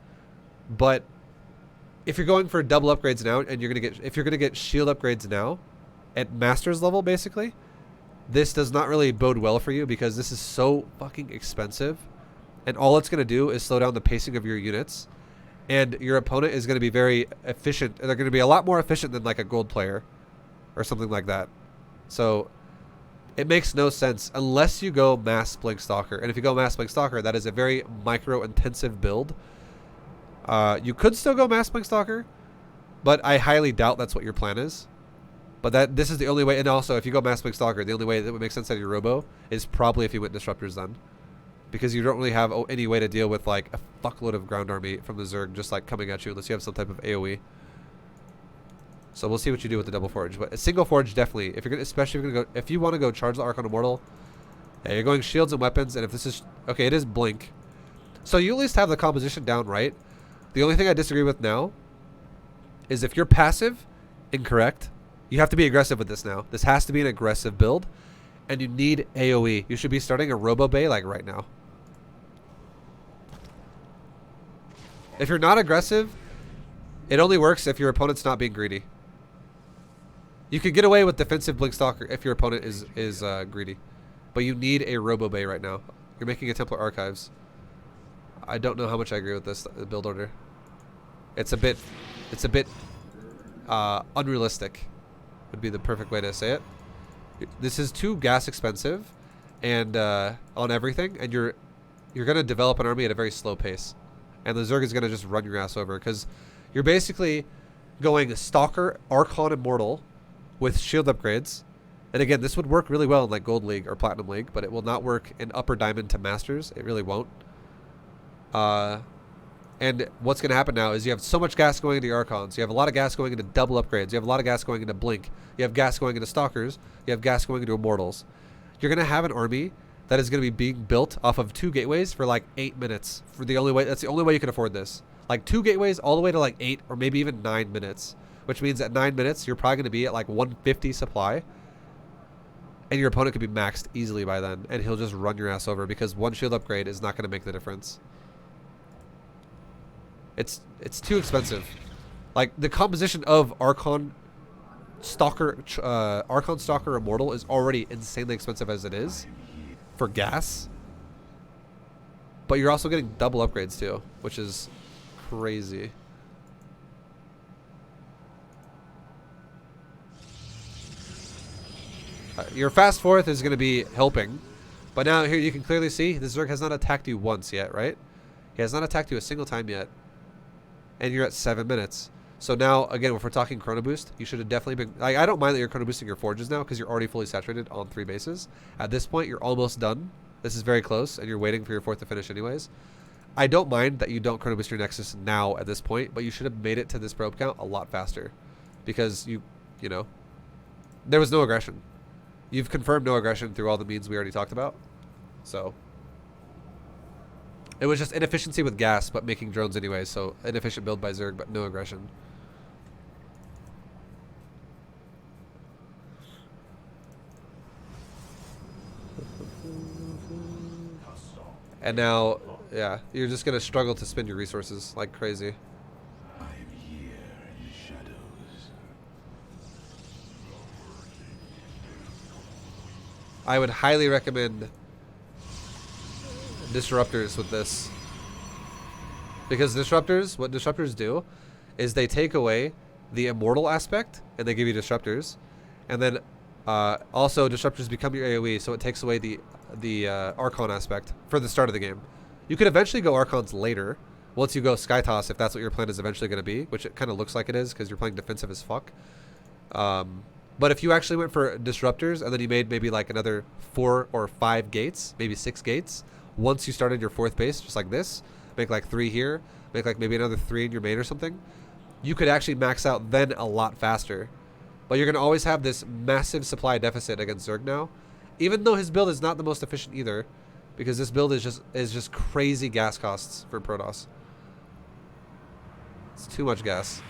S1: But if you're going for double upgrades now, and if you're gonna get shield upgrades now, at Masters level basically, this does not really bode well for you, because this is so fucking expensive, and all it's gonna do is slow down the pacing of your units, and your opponent is gonna be very efficient. They're gonna be a lot more efficient than like a gold player, or something like that. So it makes no sense unless you go Mass Blink Stalker, and if you go Mass Blink Stalker, that is a very micro intensive build. You could still go Mass Blink Stalker, but I highly doubt that's what your plan is. But this is the only way, and also if you go Mass Blink Stalker, the only way that would make sense out of your Robo is probably if you went Disruptors then. Because you don't really have any way to deal with like a fuckload of ground army from the Zerg just like coming at you unless you have some type of AoE. So we'll see what you do with the Double Forge. But a Single Forge definitely, if you're gonna, especially if you want to go Charge the Archon Immortal, yeah, you're going shields and weapons, and if this is okay, it is Blink. So you at least have the composition down right. The only thing I disagree with now is if you're passive, incorrect. You have to be aggressive with this now. This has to be an aggressive build, and you need AoE. You should be starting a Robo Bay like right now. If you're not aggressive, it only works if your opponent's not being greedy. You could get away with defensive Blink Stalker if your opponent is greedy, but you need a Robo Bay right now. You're making a Templar Archives. I don't know how much I agree with this build order. It's a bit unrealistic, would be the perfect way to say it. This is too gas expensive and on everything, and you're you're going to develop an army at a very slow pace. And the Zerg is going to just run your ass over. Because you're basically going Stalker, Archon, Immortal with shield upgrades. And again, this would work really well in like Gold League or Platinum League, but it will not work in Upper Diamond to Masters. It really won't. And what's going to happen now is you have so much gas going into your Archons. You have a lot of gas going into double upgrades. You have a lot of gas going into Blink. You have gas going into Stalkers. You have gas going into Immortals. You're going to have an army that is going to be being built off of 2 gateways for like 8 minutes. For the only way, that's the only way you can afford this. Like 2 gateways all the way to like 8 or maybe even 9 minutes. Which means at 9 minutes, you're probably going to be at like 150 supply. And your opponent could be maxed easily by then. And he'll just run your ass over because 1 shield upgrade is not going to make the difference. It's too expensive. Like the composition of Archon Stalker Immortal is already insanely expensive as it is for gas. But you're also getting double upgrades too, which is crazy. Your fast fourth is going to be helping. But now here you can clearly see the Zerg has not attacked you once yet, right? He has not attacked you a single time yet. And you're at 7 minutes. So now, again, if we're talking chrono boost, you should have definitely been... Like, I don't mind that you're chrono boosting your forges now because you're already fully saturated on 3 bases. At this point, you're almost done. This is very close, and you're waiting for your 4th to finish anyways. I don't mind that you don't chrono boost your Nexus now at this point, but you should have made it to this probe count a lot faster. Because you know, there was no aggression. You've confirmed no aggression through all the means we already talked about. So... It was just inefficiency with gas, but making drones anyway, so inefficient build by Zerg, but no aggression. And now, yeah, you're just going to struggle to spend your resources like crazy.
S2: I am here in the shadows.
S1: I would highly recommend disruptors with this, because disruptors, what disruptors do is they take away the immortal aspect and they give you disruptors, and then also disruptors become your AoE, so it takes away the Archon aspect for the start of the game. You could eventually go Archons later once you go Skytoss, if that's what your plan is eventually going to be, which it kind of looks like it is because you're playing defensive as fuck. But if you actually went for disruptors and then you made maybe like another 4 or 5 gates, maybe 6 gates, once you started your 4th base, just like this, make like 3 here, make like maybe another 3 in your main or something, you could actually max out then a lot faster. But you're going to always have this massive supply deficit against Zerg now, even though his build is not the most efficient either, because this build is just crazy gas costs for Protoss. It's too much gas.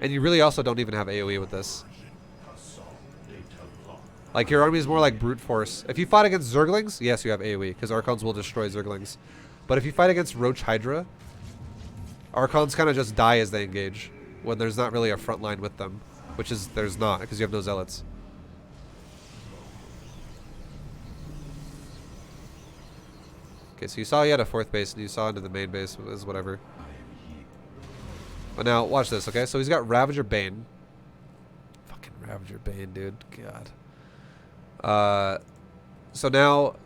S1: And you really also don't even have AoE with this. Like, your army is more like brute force. If you fight against Zerglings, yes, you have AoE, because Archons will destroy Zerglings. But if you fight against Roach Hydra, Archons kind of just die as they engage, when there's not really a front line with them. Which is, there's not, because you have no Zealots. Okay, so you saw you had a 4th base, and you saw into the main base, is whatever. But now, watch this, okay? So he's got Ravager Bane. Fucking Ravager Bane, dude. God. So now,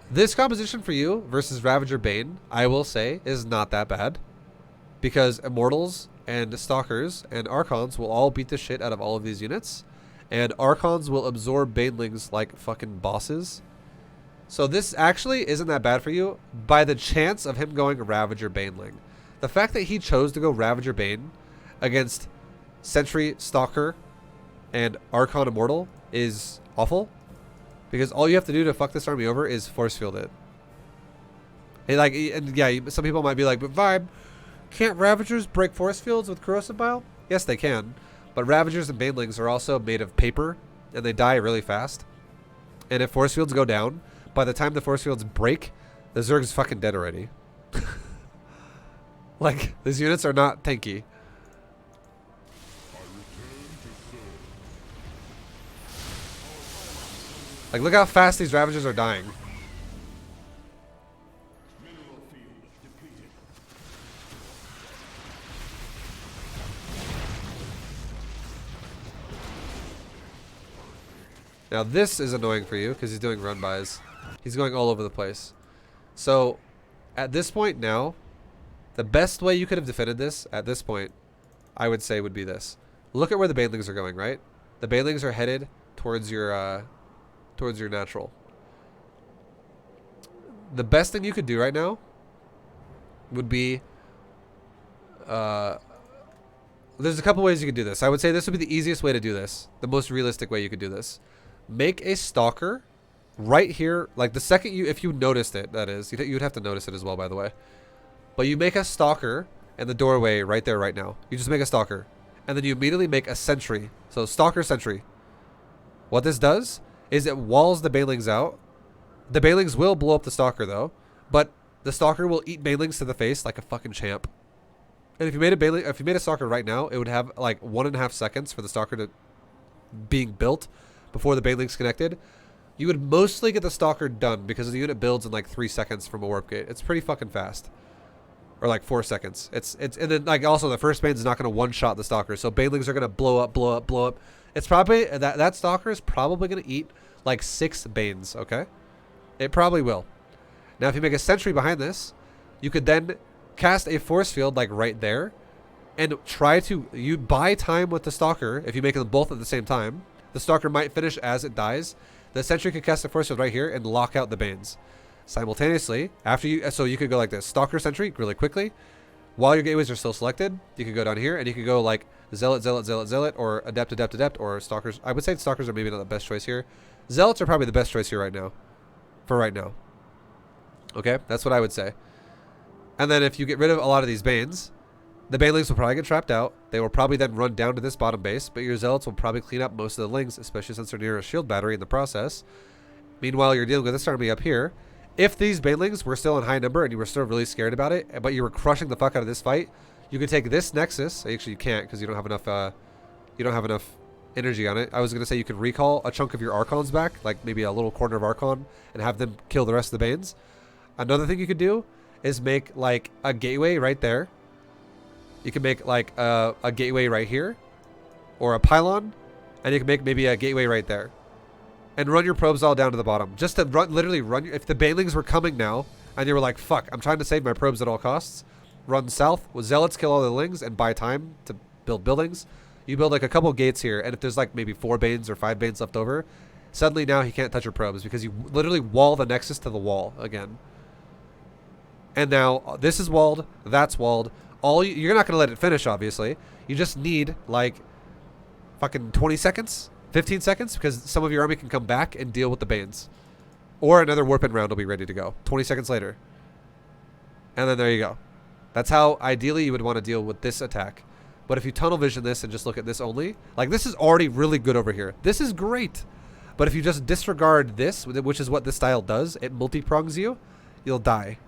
S1: this composition for you versus Ravager Bane, I will say, is not that bad. Because Immortals and Stalkers and Archons will all beat the shit out of all of these units. And Archons will absorb Banelings like fucking bosses. So this actually isn't that bad for you by the chance of him going Ravager Baneling. The fact that he chose to go Ravager Bane against Sentry, Stalker, and Archon Immortal is awful, because all you have to do to fuck this army over is force field it. And yeah, some people might be like, but ViBE, can't Ravagers break force fields with Corrosive Bile? Yes, they can, but Ravagers and Banelings are also made of paper, and they die really fast. And if force fields go down, by the time the force fields break, the Zerg's fucking dead already. Like, these units are not tanky. Like, look how fast these Ravagers are dying. Now this is annoying for you because he's doing run bys. He's going all over the place. So at this point now, the best way you could have defended this at this point, I would say, would be this. Look at where the banelings are going, right? The banelings are headed towards your natural. The best thing you could do right now would be there's a couple ways you could do this. I would say this would be the easiest way to do this. The most realistic way you could do this. Make a stalker right here. Like the second if you noticed it, that is. You'd have to notice it as well, by the way. But you make a stalker in the doorway right there, right now. You just make a stalker. And then you immediately make a sentry. So stalker sentry. What this does is it walls the banelings out. The banelings will blow up the stalker though. But the stalker will eat banelings to the face like a fucking champ. And if you made a stalker right now, it would have like 1.5 seconds for the stalker to being built before the banelings connected. You would mostly get the stalker done because the unit builds in like 3 seconds from a warp gate. It's pretty fucking fast. Or like 4 seconds. It's and then like also the first bane is not going to one-shot the stalker. So banelings are going to blow up. It's probably that stalker is probably going to eat like 6 banes, okay? It probably will. Now if you make a sentry behind this, you could then cast a force field like right there and try to buy time with the stalker. If you make them both at the same time, the stalker might finish as it dies. The sentry could cast a force field right here and lock out the banes simultaneously. So you could go like this: stalker sentry really quickly while your gateways are still selected. You could go down here and you could go like zealot, or adept, or stalkers. I would say stalkers are maybe not the best choice here. Zealots are probably the best choice here right now. For right now. Okay, that's what I would say. And then if you get rid of a lot of these banes, the banelings will probably get trapped out. They will probably then run down to this bottom base, but your zealots will probably clean up most of the lings, especially since they're near a shield battery in the process. Meanwhile, you're dealing with this army up here. If these banelings were still in high number and you were still really scared about it, but you were crushing the fuck out of this fight, you could take this nexus. Actually, you can't because you don't have enough energy on it. I was gonna say you could recall a chunk of your archons back, like maybe a little corner of archon, and have them kill the rest of the banes. Another thing you could do is make like a gateway right there. You can make like a gateway right here, or a pylon, and you can make maybe a gateway right there, and run your probes all down to the bottom. Just to literally run. If the banelings were coming now, and you were like, "Fuck, I'm trying to save my probes at all costs," run south with zealots, kill all the lings, and buy time to build buildings. You build like a couple gates here, and if there's like maybe 4 banes or 5 banes left over, suddenly now he can't touch your probes because you literally wall the nexus to the wall again. And now this is walled, that's walled. You're not going to let it finish, obviously. You just need like fucking 20 seconds, 15 seconds, because some of your army can come back and deal with the banes. Or another warp-in round will be ready to go 20 seconds later. And then there you go. That's how ideally you would want to deal with this attack. But if you tunnel vision this and just look at this only, like this is already really good over here. This is great. But if you just disregard this, which is what this style does, it multi-prongs you, you'll die.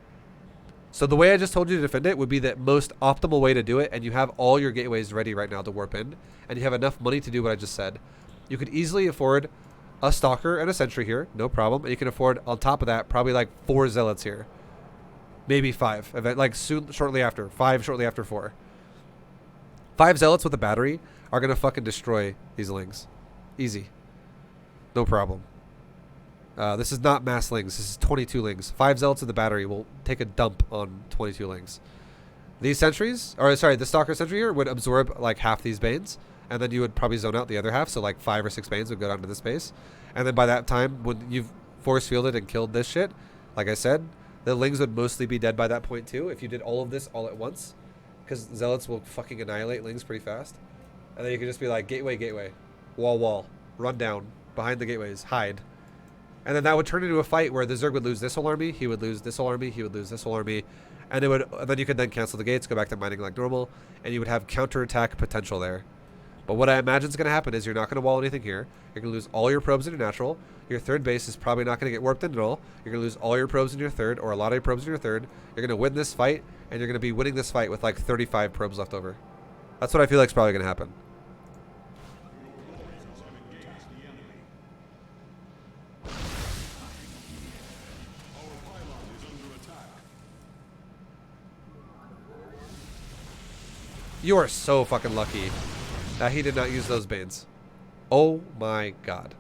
S1: So the way I just told you to defend it would be the most optimal way to do it, and you have all your gateways ready right now to warp in, and you have enough money to do what I just said. You could easily afford a stalker and a sentry here, no problem, and you can afford on top of that probably like 4 zealots here. Maybe 5, like shortly after, 5 shortly after 4. 5 zealots with a battery are going to fucking destroy these lings. Easy. No problem. This is not mass lings. This is 22 lings. 5 zealots with the battery will take a dump on 22 lings. These sentries, or sorry, the stalker sentry here would absorb like half these banes, and then you would probably zone out the other half. So like 5 or 6 banes would go down to this base, and then by that time, when you've force fielded and killed this shit, like I said, the lings would mostly be dead by that point too. If you did all of this all at once, because zealots will fucking annihilate lings pretty fast, and then you could just be like gateway, wall, run down behind the gateways, hide. And then that would turn into a fight where the Zerg would lose this whole army, he would lose this whole army, he would lose this whole army, and then you could then cancel the gates, go back to mining like normal, and you would have counterattack potential there. But what I imagine is going to happen is you're not going to wall anything here. You're going to lose all your probes in your natural. Your third base is probably not going to get warped in at all. You're going to lose all your probes in your third, or a lot of your probes in your third. You're going to win this fight, and you're going to be winning this fight with like 35 probes left over. That's what I feel like is probably going to happen. You are so fucking lucky that he did not use those banes. Oh my god.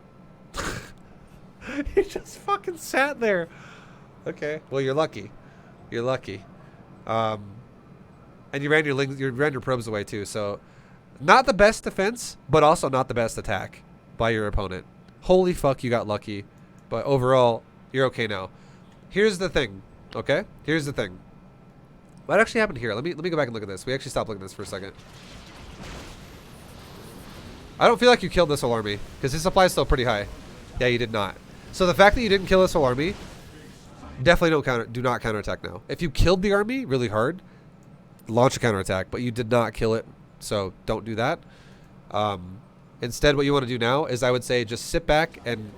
S1: He just fucking sat there. Okay. Well, you're lucky. You're lucky. And you ran your probes away too. So, not the best defense, but also not the best attack by your opponent. Holy fuck, you got lucky. But overall, you're okay now. Here's the thing. Okay. Here's the thing. What actually happened here? Let me go back and look at this. We actually stopped looking at this for a second. I don't feel like you killed this whole army because his supply is still pretty high. Yeah, you did not. So the fact that you didn't kill this whole army, definitely do not counterattack now. If you killed the army really hard, launch a counterattack, but you did not kill it, so don't do that. Instead, what you want to do now is I would say just sit back and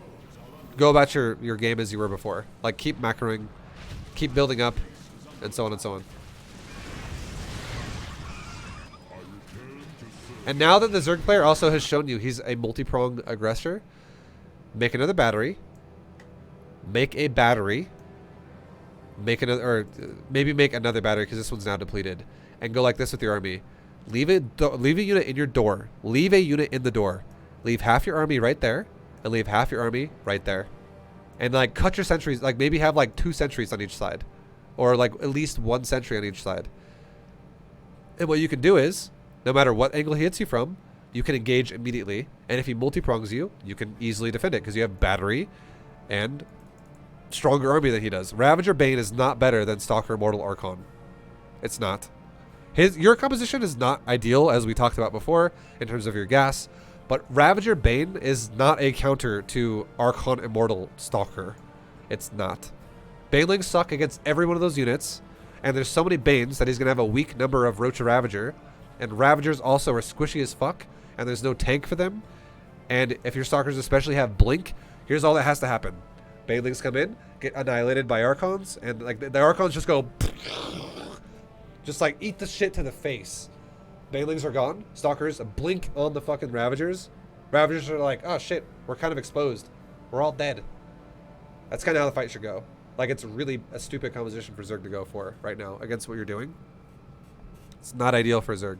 S1: go about your game as you were before. Like keep macroing, keep building up, and so on and so on. And now that the Zerg player also has shown you he's a multi-pronged aggressor, make another battery. Make a battery. Make another, or maybe make another battery because this one's now depleted. And go like this with your army. Leave a unit in your door. Leave a unit in the door. Leave half your army right there, and leave half your army right there. And like cut your sentries. Like maybe have like 2 sentries on each side, or like at least 1 sentry on each side. And what you can do is, no matter what angle he hits you from, you can engage immediately. And if he multi-prongs you, you can easily defend it because you have battery and stronger army than he does. Ravager Bane is not better than Stalker Immortal Archon. It's not. Your composition is not ideal, as we talked about before, in terms of your gas. But Ravager Bane is not a counter to Archon Immortal Stalker. It's not. Banelings suck against every one of those units. And there's so many Banes that he's going to have a weak number of Roach Ravager. And Ravagers also are squishy as fuck, and there's no tank for them. And if your Stalkers especially have Blink, here's all that has to happen. Banelings come in, get annihilated by Archons, and like the Archons just go... just like eat the shit to the face. Banelings are gone. Stalkers blink on the fucking Ravagers. Ravagers are like, oh shit, we're kind of exposed. We're all dead. That's kind of how the fight should go. Like, it's really a stupid composition for Zerg to go for right now against what you're doing. It's not ideal for Zerg.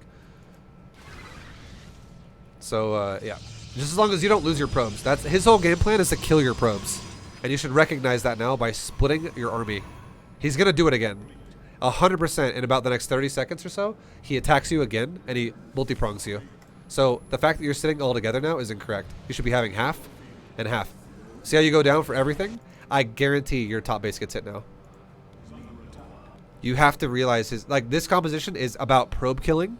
S1: So, yeah. Just as long as you don't lose your probes. That's his whole game plan is to kill your probes. And you should recognize that now by splitting your army. He's going to do it again. 100% in about the next 30 seconds or so. He attacks you again, and he multi-prongs you. So, the fact that you're sitting all together now is incorrect. You should be having half and half. See how you go down for everything? I guarantee your top base gets hit now. You have to realize this composition is about probe killing,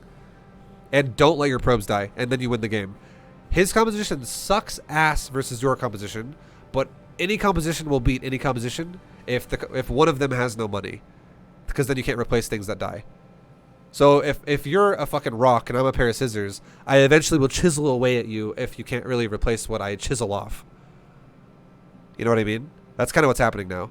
S1: and don't let your probes die, and then you win the game. His composition sucks ass versus your composition, but any composition will beat any composition if one of them has no money, because then you can't replace things that die. So if you're a fucking rock and I'm a pair of scissors, I eventually will chisel away at you if you can't really replace what I chisel off. You know what I mean? That's kind of what's happening now.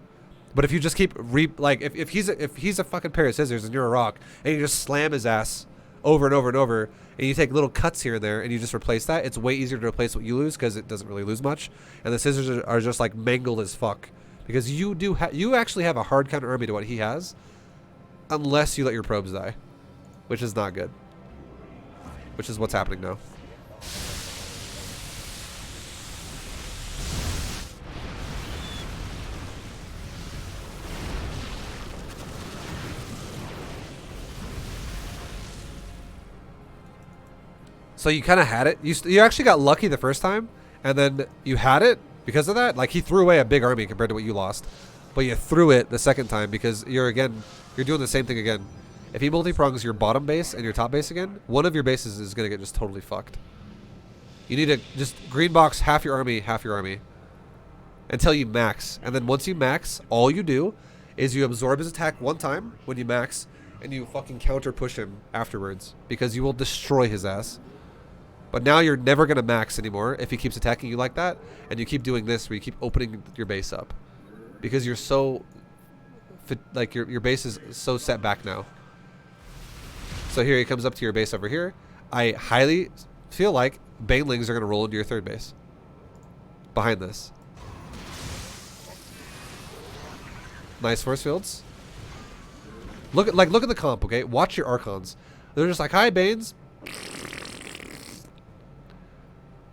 S1: But if you just keep if he's a fucking pair of scissors and you're a rock and you just slam his ass over and over and over and you take little cuts here and there and you just replace that, it's way easier to replace what you lose because it doesn't really lose much. And the scissors are just like mangled as fuck because you actually have a hard counter army to what he has, unless you let your probes die, which is not good. Which is what's happening now. So you kind of had it. You actually got lucky the first time, and then you had it because of that. Like, he threw away a big army compared to what you lost, but you threw it the second time because you're doing the same thing again. If he multi-prongs your bottom base and your top base again, one of your bases is going to get just totally fucked. You need to just green box half your army, until you max. And then once you max, all you do is you absorb his attack one time when you max, and you fucking counter push him afterwards because you will destroy his ass. But now you're never going to max anymore if he keeps attacking you like that, and you keep doing this where you keep opening your base up because you're so your base is so set back now. So here he comes up to your base over here. I highly feel like Banelings are going to roll into your third base behind this. Nice force fields. Look at the comp, okay? Watch your Archons. They're just like, hi, Banes.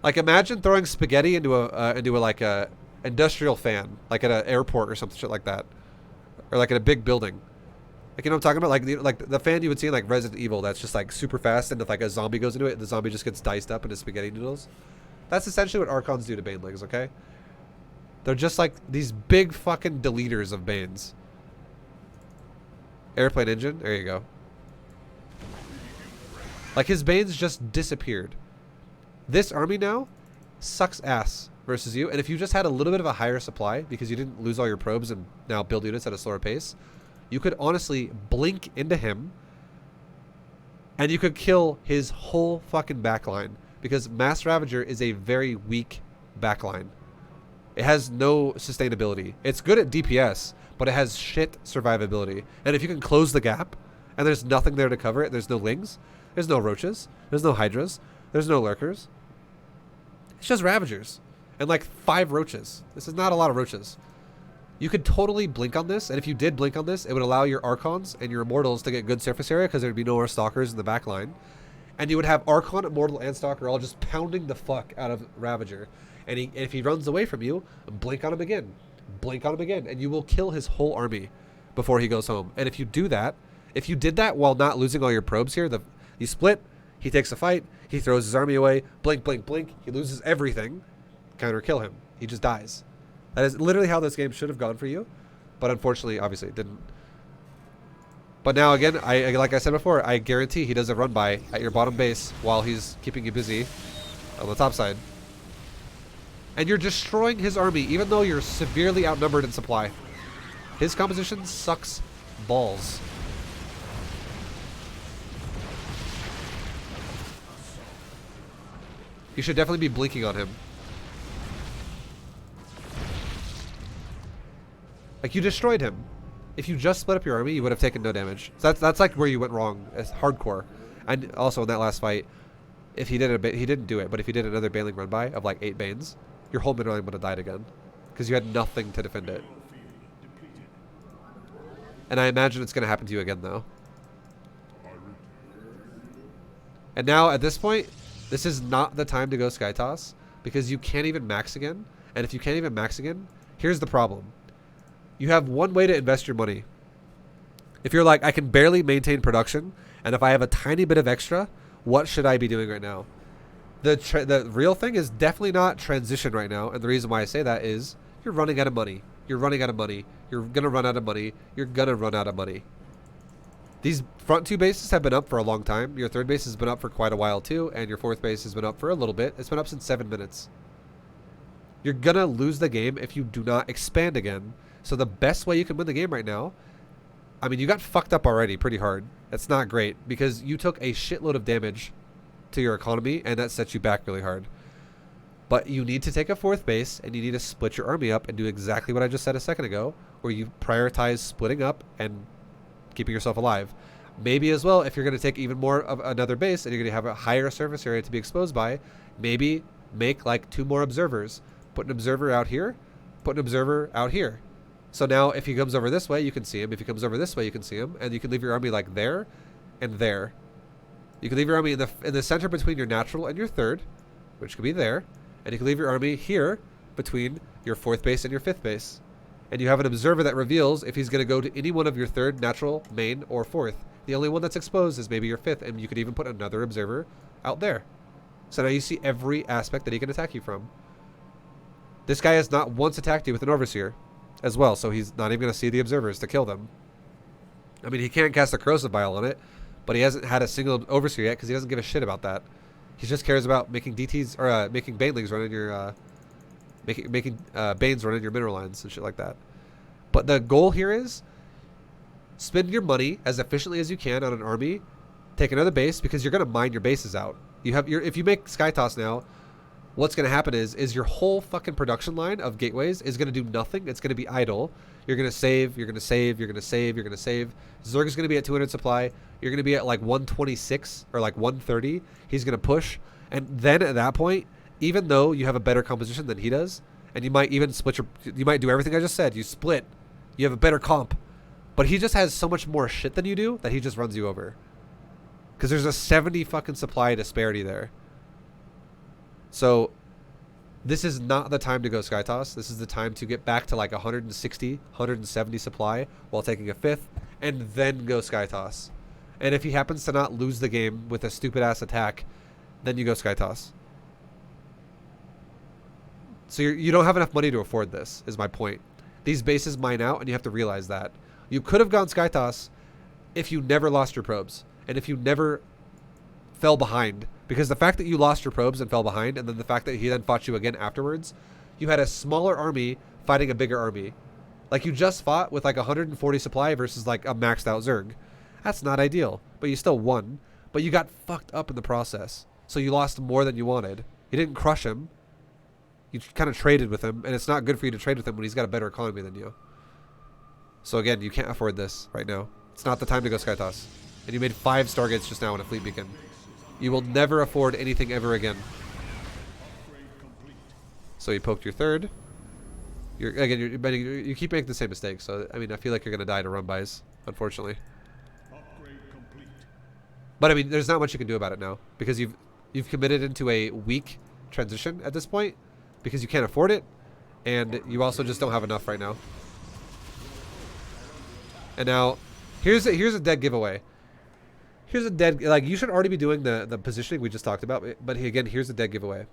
S1: Like, imagine throwing spaghetti into a industrial fan, like at an airport or some shit like that, or like in a big building. Like, you know what I'm talking about? Like the fan you would see in like Resident Evil that's just like super fast, and if like a zombie goes into it, the zombie just gets diced up into spaghetti noodles. That's essentially what Archons do to Banelings, okay? They're just like these big fucking deleters of Banes. Airplane engine, there you go. Like his Banes just disappeared. This army now sucks ass versus you, and if you just had a little bit of a higher supply because you didn't lose all your probes and now build units at a slower pace, you could honestly blink into him and you could kill his whole fucking backline, because Mass Ravager is a very weak backline. It has no sustainability. It's good at DPS, but it has shit survivability. And if you can close the gap and there's nothing there to cover it, there's no lings, there's no roaches, there's no hydras, there's no lurkers. It's just Ravagers and like 5 roaches. This is not a lot of roaches. You could totally blink on this, and if you did blink on this, it would allow your Archons and your Immortals to get good surface area because there'd be no more Stalkers in the back line. And you would have Archon, Immortal, and Stalker all just pounding the fuck out of Ravager. And if he runs away from you, blink on him again. Blink on him again, and you will kill his whole army before he goes home. And if you do that, if you did that while not losing all your probes here, you split, he takes a fight, he throws his army away, blink, blink, blink, he loses everything, counter kill him. He just dies. That is literally how this game should have gone for you, but unfortunately, obviously, it didn't. But now again, like I said before, I guarantee he does a run by at your bottom base while he's keeping you busy on the top side. And you're destroying his army, even though you're severely outnumbered in supply. His composition sucks balls. You should definitely be blinking on him. Like, you destroyed him. If you just split up your army, you would have taken no damage. So that's like where you went wrong. It's hardcore. And also in that last fight, if he did he didn't do it, but if he did another Baneling run by of like 8 Banes, your whole middle line would have died again, because you had nothing to defend it. And I imagine it's going to happen to you again, though. And now at this point, this is not the time to go Sky Toss, because you can't even max again. And if you can't even max again, here's the problem. You have one way to invest your money. If you're like, I can barely maintain production, and if I have a tiny bit of extra, what should I be doing right now? The real thing is definitely not transition right now, and the reason why I say that is you're running out of money. You're running out of money. You're going to run out of money. You're going to run out of money. These front 2 bases have been up for a long time. Your 3rd base has been up for quite a while too, and your 4th base has been up for a little bit. It's been up since 7 minutes. You're going to lose the game if you do not expand again. So the best way you can win the game right now, I mean, you got fucked up already pretty hard. That's not great, because you took a shitload of damage to your economy, and that sets you back really hard. But you need to take a 4th base, and you need to split your army up and do exactly what I just said a second ago, where you prioritize splitting up and keeping yourself alive. Maybe as well, if you're going to take even more of another base and you're going to have a higher surface area to be exposed by, maybe make like 2 more observers. Put an observer out here, put an observer out here. So now if he comes over this way, you can see him. If he comes over this way, you can see him. And you can leave your army like there and there. You can leave your army in the center between your natural and your 3rd, which could be there. And you can leave your army here between your 4th base and your 5th base. And you have an observer that reveals if he's going to go to any one of your 3rd, natural, main, or 4th. The only one that's exposed is maybe your 5th, and you could even put another observer out there. So now you see every aspect that he can attack you from. This guy has not once attacked you with an Overseer as well, so he's not even going to see the observers to kill them. I mean, he can't cast a Corrosive Bile on it, but he hasn't had a single Overseer yet because he doesn't give a shit about that. He just cares about making DTs, or making Banelings run in your, making Banes run in your mineral lines and shit like that. But the goal here is spend your money as efficiently as you can on an army, take another base, because you're going to mine your bases out. You have if you make Sky Toss now, what's going to happen is your whole fucking production line of gateways is going to do nothing. It's going to be idle. You're going to save, you're going to save, you're going to save, you're going to save. Zerg is going to be at 200 supply. You're going to be at like 126 or like 130. He's going to push. And then at that point, even though you have a better composition than he does, and you might even split you might do everything I just said. You split. You have a better comp. But he just has so much more shit than you do that he just runs you over. Because there's a 70 fucking supply disparity there. So This is not the time to go Sky Toss. This is the time to get back to like 160, 170 supply while taking a 5th, and then go Sky Toss. And if he happens to not lose the game with a stupid ass attack, then you go Sky Toss. So you don't have enough money to afford this, is my point. These bases mine out, and you have to realize that. You could have gone Sky Toss if you never lost your probes, and if you never fell behind. Because the fact that you lost your probes and fell behind, and then the fact that he then fought you again afterwards, you had a smaller army fighting a bigger army. Like, you just fought with like 140 supply versus like a maxed out Zerg. That's not ideal, but you still won. But you got fucked up in the process. So you lost more than you wanted. You didn't crush him. You kind of traded with him, and it's not good for you to trade with him when he's got a better economy than you. So again, you can't afford this right now. It's not the time to go Sky Toss. And you made 5 Stargates just now in a Fleet Beacon. You will never afford anything ever again. So you poked your 3rd. You keep making the same mistake. So I mean, I feel like you're gonna die to run bys, unfortunately. But I mean, there's not much you can do about it now because you've committed into a weak transition at this point because you can't afford it, and you also just don't have enough right now. And now, here's a dead giveaway. Here's a dead, like, you should already be doing the positioning we just talked about, but again, here's a dead giveaway.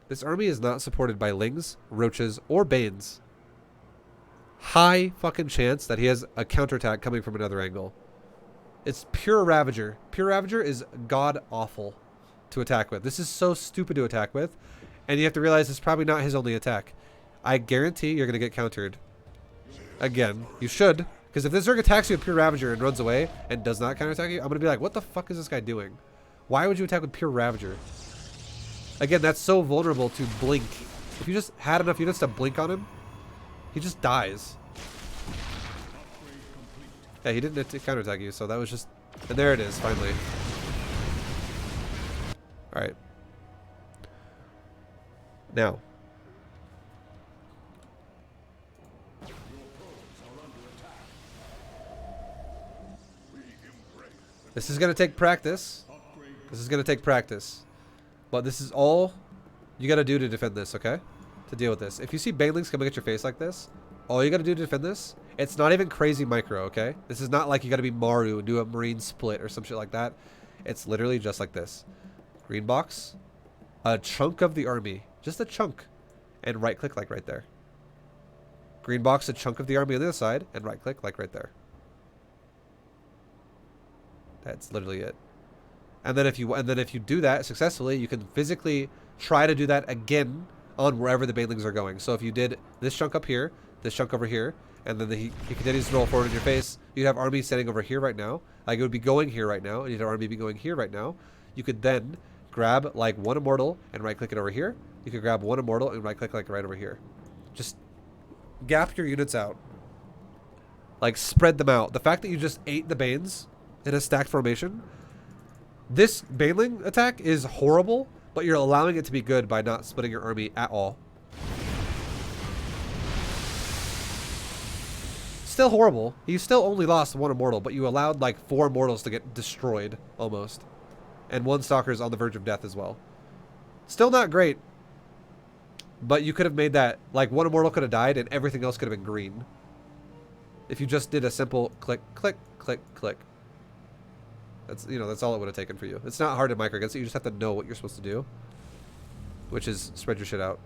S1: This army is not supported by Lings, Roaches, or Banes. High fucking chance that he has a counterattack coming from another angle. It's pure Ravager. Pure Ravager is god-awful to attack with. This is so stupid to attack with, and you have to realize it's probably not his only attack. I guarantee you're going to get countered. Again, you should. Because if this Zerg attacks you with Pure Ravager and runs away and does not counterattack you, I'm going to be like, what the fuck is this guy doing? Why would you attack with Pure Ravager? Again, that's so vulnerable to blink. If you just had enough units to blink on him, he just dies. Yeah, he didn't counterattack you, so that was just... And there it is, finally. Alright. Now. This is going to take practice. This is going to take practice. But this is all you got to do to defend this, okay? To deal with this. If you see banelings coming at your face like this, all you got to do to defend this, it's not even crazy micro, okay? This is not like you got to be Maru and do a marine split or some shit like that. It's literally just like this. Green box. A chunk of the army. Just a chunk. And right click like right there. Green box, a chunk of the army on the other side, and right click like right there. That's literally it. And then if you do that successfully, you can physically try to do that again on wherever the banelings are going. So if you did this chunk up here, this chunk over here, and then he continues to roll forward in your face, you'd have army standing over here right now. Like, it would be going here right now, and you'd have army be going here right now. You could then grab like one immortal and right click it over here. You could grab one immortal and right click like right over here. Just gap your units out. Like, spread them out. The fact that you just ate the Banes in a stacked formation, this Baneling attack is horrible, but you're allowing it to be good by not splitting your army at all. Still horrible. You still only lost one immortal, but you allowed like 4 immortals to get destroyed almost. And 1 stalker is on the verge of death as well. Still not great. But you could have made that, like, 1 immortal could have died and everything else could have been green. If you just did a simple click, click, click, click. That's, you know, that's all it would have taken for you. It's not hard to micro against it. You just have to know what you're supposed to do, which is spread your shit out.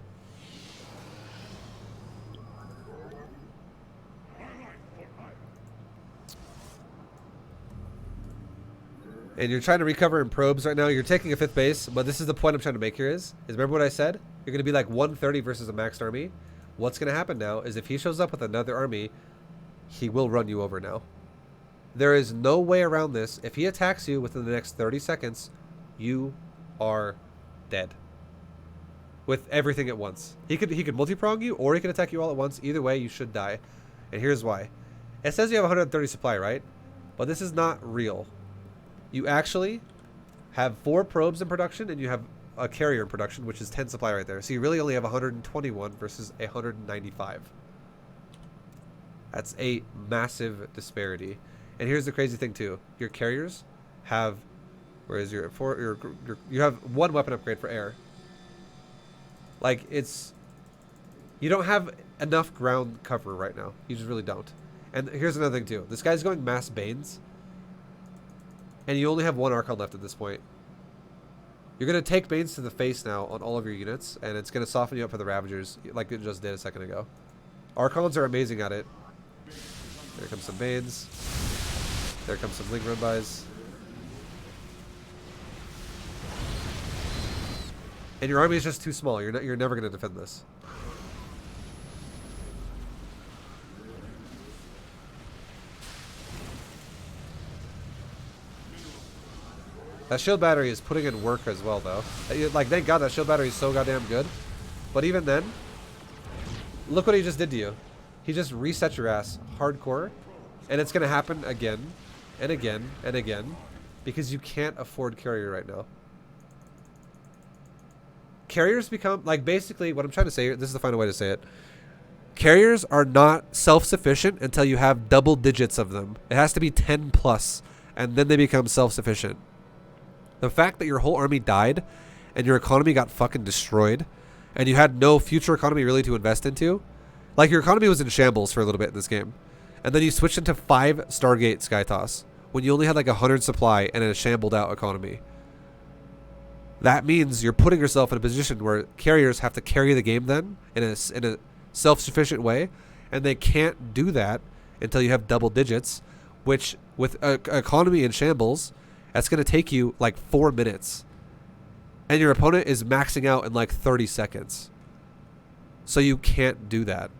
S1: And you're trying to recover in probes right now. You're taking a 5th base, but this is the point I'm trying to make here is remember what I said? You're going to be like 130 versus a maxed army. What's going to happen now is if he shows up with another army, he will run you over now. There is no way around this. If he attacks you within the next 30 seconds, you are dead. With everything at once. He could multi-prong you, or he could attack you all at once. Either way, you should die. And here's why. It says you have 130 supply, right? But this is not real. You actually have 4 probes in production, and you have a carrier in production, which is 10 supply right there. So you really only have 121 versus 195. That's a massive disparity. And here's the crazy thing too. Your carriers have, where is you have 1 weapon upgrade for air. Like, it's You don't have enough ground cover right now. You just really don't. And here's another thing too. This guy's going mass Banes. And you only have one Archon left at this point. You're going to take Banes to the face now on all of your units. And it's going to soften you up for the Ravagers like it just did a second ago. Archons are amazing at it. There comes some Banes. There comes some Link Run-bys. And your army is just too small. You're never going to defend this. That shield battery is putting in work as well, though. Like, thank God that shield battery is so goddamn good. But even then, look what he just did to you. He just reset your ass hardcore. And it's going to happen again and again and again. Because you can't afford carrier right now. Carriers become, like, basically, what I'm trying to say here, this is the final way to say it. Carriers are not self-sufficient until you have double digits of them. It has to be 10 plus. And then they become self-sufficient. The fact that your whole army died and your economy got fucking destroyed and you had no future economy really to invest into. Like, your economy was in shambles for a little bit in this game. And then you switched into 5 Stargate Skytoss when you only had like 100 supply and a shambled out economy. That means you're putting yourself in a position where carriers have to carry the game then in a self-sufficient way. And they can't do that until you have double digits, which with an economy in shambles, that's going to take you like 4 minutes. And your opponent is maxing out in like 30 seconds. So you can't do that.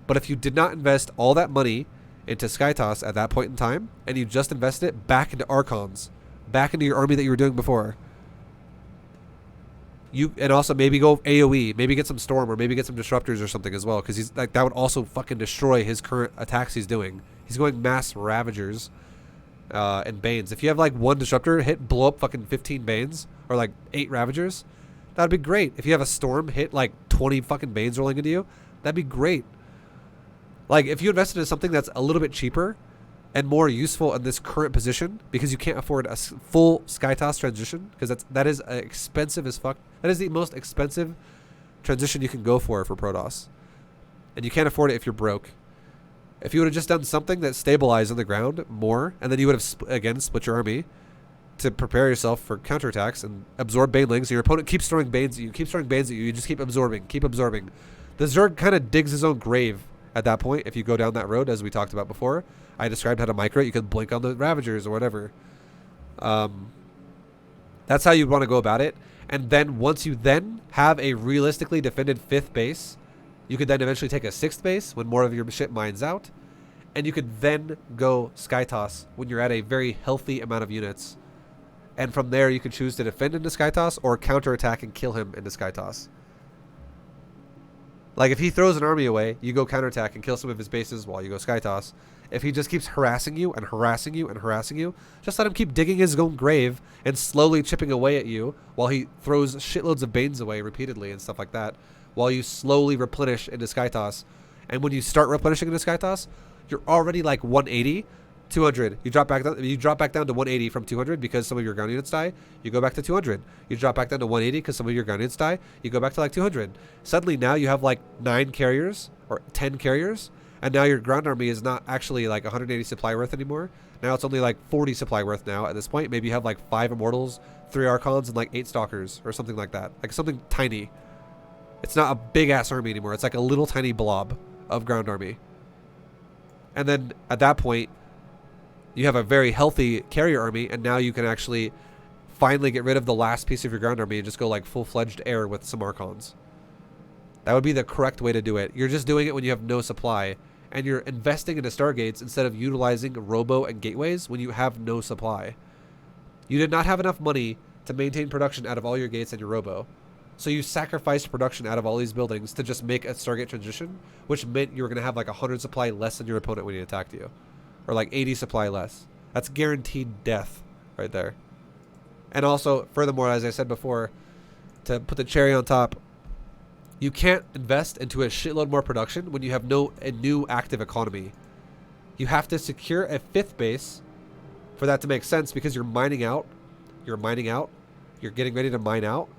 S1: But if you did not invest all that money into Skytoss at that point in time, and you just invested it back into Archons, back into your army that you were doing before, and also maybe go AoE, maybe get some Storm, or maybe get some Disruptors or something as well, because he's like, that would also fucking destroy his current attacks he's doing. He's going mass Ravagers. And Banes. If you have like 1 Disruptor, blow up fucking 15 Banes or like 8 Ravagers, that'd be great. If you have a Storm, hit like 20 fucking Banes rolling into you, that'd be great. Like, if you invested in something that's a little bit cheaper and more useful in this current position, because you can't afford a full Skytoss transition, because that is expensive as fuck. That is the most expensive transition you can go for Protoss, and you can't afford it if you're broke. If you would have just done something that stabilized on the ground more, and then you would have, split your army to prepare yourself for counterattacks and absorb Banelings, so your opponent keeps throwing Banes at you, you just keep absorbing. The Zerg kind of digs his own grave at that point if you go down that road, as we talked about before. I described how to micro it. You could blink on the Ravagers or whatever. That's how you'd want to go about it. And then once you then have a realistically defended 5th base, you could then eventually take a 6th base when more of your shit mines out. And you could then go Skytoss when you're at a very healthy amount of units. And from there, you could choose to defend into Skytoss or counterattack and kill him into Skytoss. Like, if he throws an army away, you go counterattack and kill some of his bases while you go Skytoss. If he just keeps harassing you and harassing you and harassing you, just let him keep digging his own grave and slowly chipping away at you while he throws shitloads of Banes away repeatedly and stuff like that, while you slowly replenish into Skytoss. And when you start replenishing into Skytoss, you're already like 180, 200. You drop back down to 180 from 200 because some of your ground units die. You go back to 200. You drop back down to 180 because some of your ground units die. You go back to like 200. Suddenly now you have like 9 carriers or 10 carriers, and now your ground army is not actually like 180 supply worth anymore. Now it's only like 40 supply worth now at this point. Maybe you have like 5 Immortals, 3 Archons, and like 8 Stalkers or something like that. Like something tiny. It's not a big ass army anymore. It's like a little tiny blob of ground army. And then at that point, you have a very healthy carrier army, and now you can actually finally get rid of the last piece of your ground army and just go like full-fledged air with some Archons. That would be the correct way to do it. You're just doing it when you have no supply, and you're investing into Stargates instead of utilizing Robo and Gateways when you have no supply. You did not have enough money to maintain production out of all your gates and your Robo. So you sacrificed production out of all these buildings to just make a Stargate transition, which meant you were going to have like 100 supply less than your opponent when he attacked you. Or like 80 supply less. That's guaranteed death right there. And also, furthermore, as I said before, to put the cherry on top, you can't invest into a shitload more production when you have a new active economy. You have to secure a 5th base for that to make sense, because you're mining out, you're getting ready to mine out,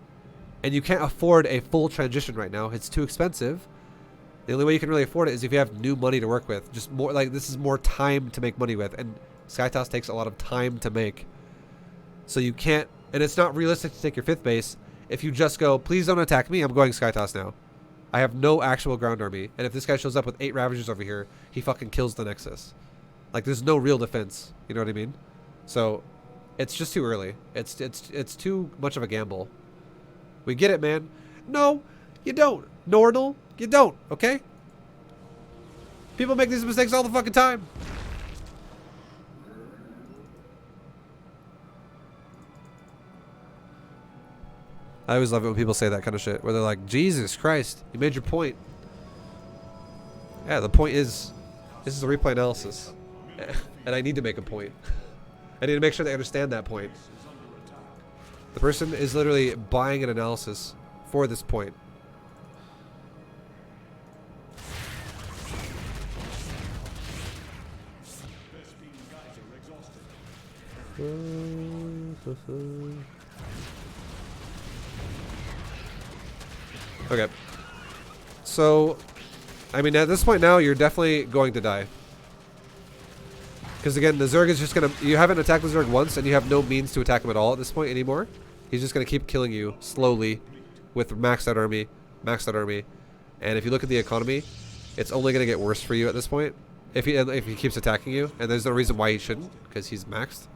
S1: and you can't afford a full transition right now. It's too expensive. The only way you can really afford it is if you have new money to work with. Just more like this is more time to make money with, and Skytoss takes a lot of time to make. So you can't, and it's not realistic to take your 5th base if you just go, please don't attack me, I'm going Skytoss now. I have no actual ground army, and if this guy shows up with 8 Ravagers over here, he fucking kills the Nexus. Like, there's no real defense, you know what I mean? So, it's just too early. It's too much of a gamble. We get it, man. No, you don't. Nordal, you don't, okay? People make these mistakes all the fucking time. I always love it when people say that kind of shit, where they're like, Jesus Christ, you made your point. Yeah, the point is, this is a replay analysis. And I need to make a point. I need to make sure they understand that point. The person is literally buying an analysis for this point. Okay. So, I mean, at this point now, you're definitely going to die. Because again, the Zerg is just going to... You haven't attacked the Zerg once, and you have no means to attack him at all at this point anymore. He's just going to keep killing you slowly with maxed out army, And if you look at the economy, it's only going to get worse for you at this point. If he keeps attacking you, and there's no reason why he shouldn't, because he's maxed.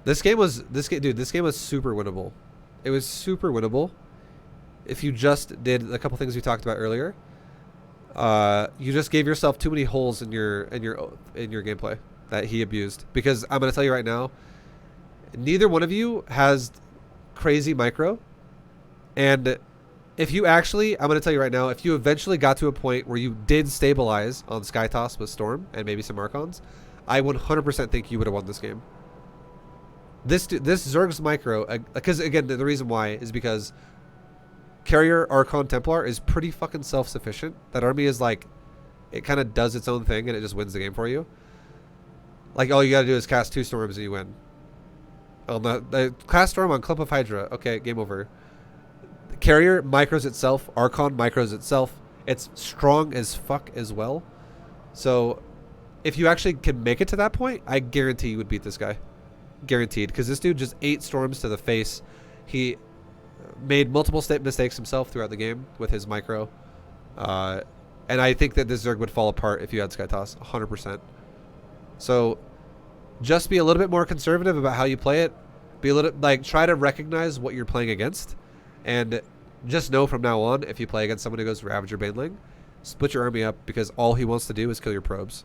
S1: This game was super winnable. It was super winnable if you just did a couple things we talked about earlier. You just gave yourself too many holes in your gameplay that he abused. Because I'm gonna tell you right now, neither one of you has crazy micro. And if you actually, I'm gonna tell you right now, if you eventually got to a point where you did stabilize on Skytoss with Storm and maybe some Archons, I 100% think you would have won this game. This Zerg's micro, because again, the reason why is because Carrier, Archon, Templar is pretty fucking self-sufficient. That army is like, it kind of does its own thing and it just wins the game for you. Like, all you gotta do is cast 2 Storms and you win. Cast Storm on Clump of Hydra. Okay, game over. Carrier micros itself. Archon micros itself. It's strong as fuck as well. So, if you actually can make it to that point, I guarantee you would beat this guy. Guaranteed, because this dude just 8 Storms to the face. He made multiple mistakes himself throughout the game with his micro, and I think that this Zerg would fall apart if you had Skytoss 100%. So just be a little bit more conservative about how you play it. Be a little, like, try to recognize what you're playing against, and just know from now on, if you play against someone who goes Ravager Baneling, split your army up, because all he wants to do is kill your probes.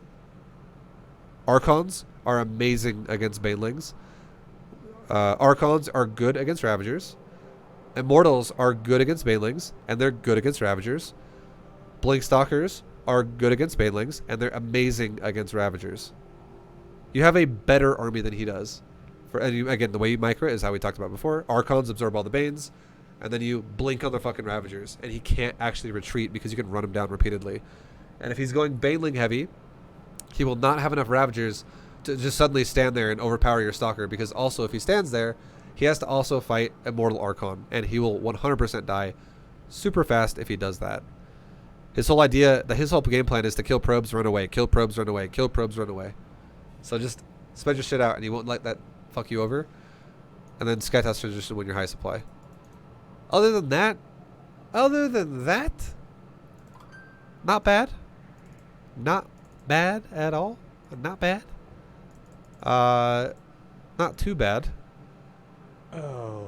S1: Archons are amazing against Banelings. Archons are good against Ravagers. Immortals are good against Banelings, and they're good against Ravagers. Blinkstalkers are good against Banelings, and they're amazing against Ravagers. You have a better army than he does. Again, the way you micro is how we talked about before. Archons absorb all the Banes, and then you blink on the fucking Ravagers, and he can't actually retreat because you can run him down repeatedly. And if he's going Baneling heavy, he will not have enough Ravagers to just suddenly stand there and overpower your Stalker, because also if he stands there, he has to also fight Immortal Archon, and he will 100% die super fast if he does that. His whole idea, his whole game plan is to kill probes, run away, kill probes, run away, kill probes, run away. So just spread your shit out, and you won't let that fuck you over. And then Skytoss transition when you're high supply. Other than that, not bad. Not bad at all. Not bad. Not too bad.
S3: Oh,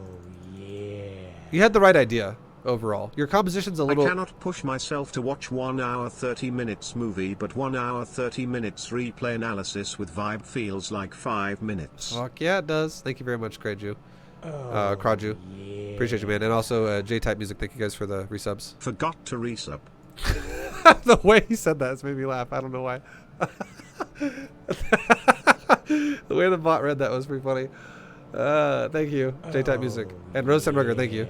S3: yeah.
S1: You had the right idea overall. Your composition's a little...
S4: I cannot push myself to watch 1 hour 30 minutes movie, but 1 hour 30 minutes replay analysis with ViBE feels like 5 minutes.
S1: Fuck yeah, it does. Thank you very much, Kraju.
S3: Oh,
S1: Kraju.
S3: yeah.
S1: Appreciate you, man. And also, J-Type Music, thank you guys for the resubs.
S4: Forgot to resub.
S1: The way he said that has made me laugh. I don't know why. The way the bot read that was pretty funny. Thank you, J-Type Music. And Rose Sunrugger, thank you.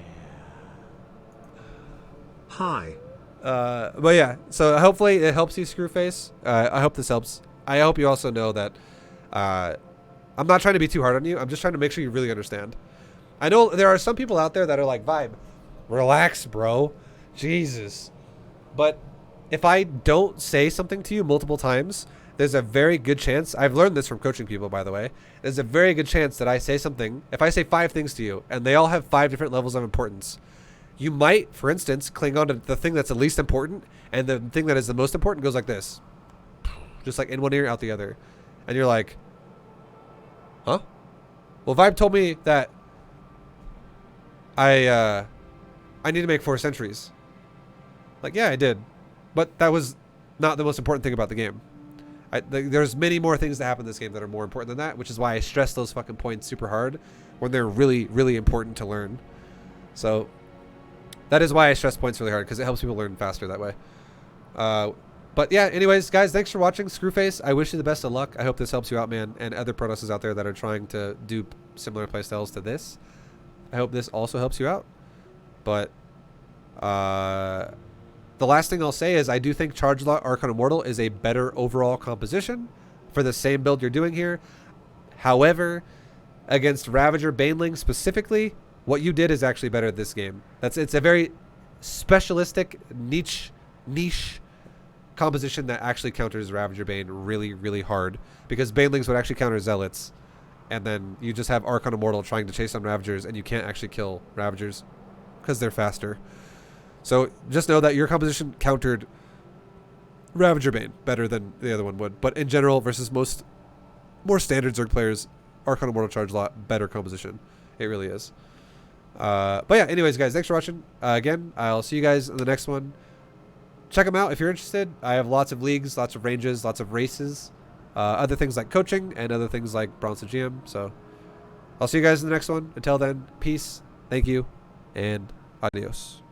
S4: Hi.
S1: But yeah, so hopefully it helps you, Screwface. I hope this helps. I hope you also know that I'm not trying to be too hard on you. I'm just trying to make sure you really understand. I know there are some people out there that are like, ViBE, relax, bro. Jesus. But if I don't say something to you multiple times, there's a very good chance, I've learned this from coaching people, by the way, there's a very good chance that I say something, if I say 5 things to you, and they all have 5 different levels of importance, you might, for instance, cling on to the thing that's the least important, and the thing that is the most important goes like this. Just like in one ear, out the other. And you're like, huh? Well, ViBE told me that I need to make 4 centuries. Like, yeah, I did. But that was not the most important thing about the game. There's many more things that happen in this game that are more important than that, which is why I stress those fucking points super hard when they're really, really important to learn. So that is why I stress points really hard, because it helps people learn faster that way. But yeah, anyways, guys, thanks for watching. Screwface, I wish you the best of luck. I hope this helps you out, man, and other Protosses out there that are trying to do similar playstyles to this. I hope this also helps you out. But the last thing I'll say is I do think Charge Lot Archon Immortal is a better overall composition for the same build you're doing here. However, against Ravager Baneling specifically, what you did is actually better at this game. It's a very specialistic niche composition that actually counters Ravager Bane really, really hard, because Banelings would actually counter Zealots, and then you just have Archon Immortal trying to chase on Ravagers, and you can't actually kill Ravagers because they're faster. So just know that your composition countered Ravager Bane better than the other one would. But in general, versus most more standard Zerg players, Archon Immortal Charge Lot, better composition. It really is. But yeah, anyways, guys, thanks for watching. Again, I'll see you guys in the next one. Check them out if you're interested. I have lots of leagues, lots of ranges, lots of races. Other things like coaching and other things like Bronze GM. So I'll see you guys in the next one. Until then, peace, thank you, and adios.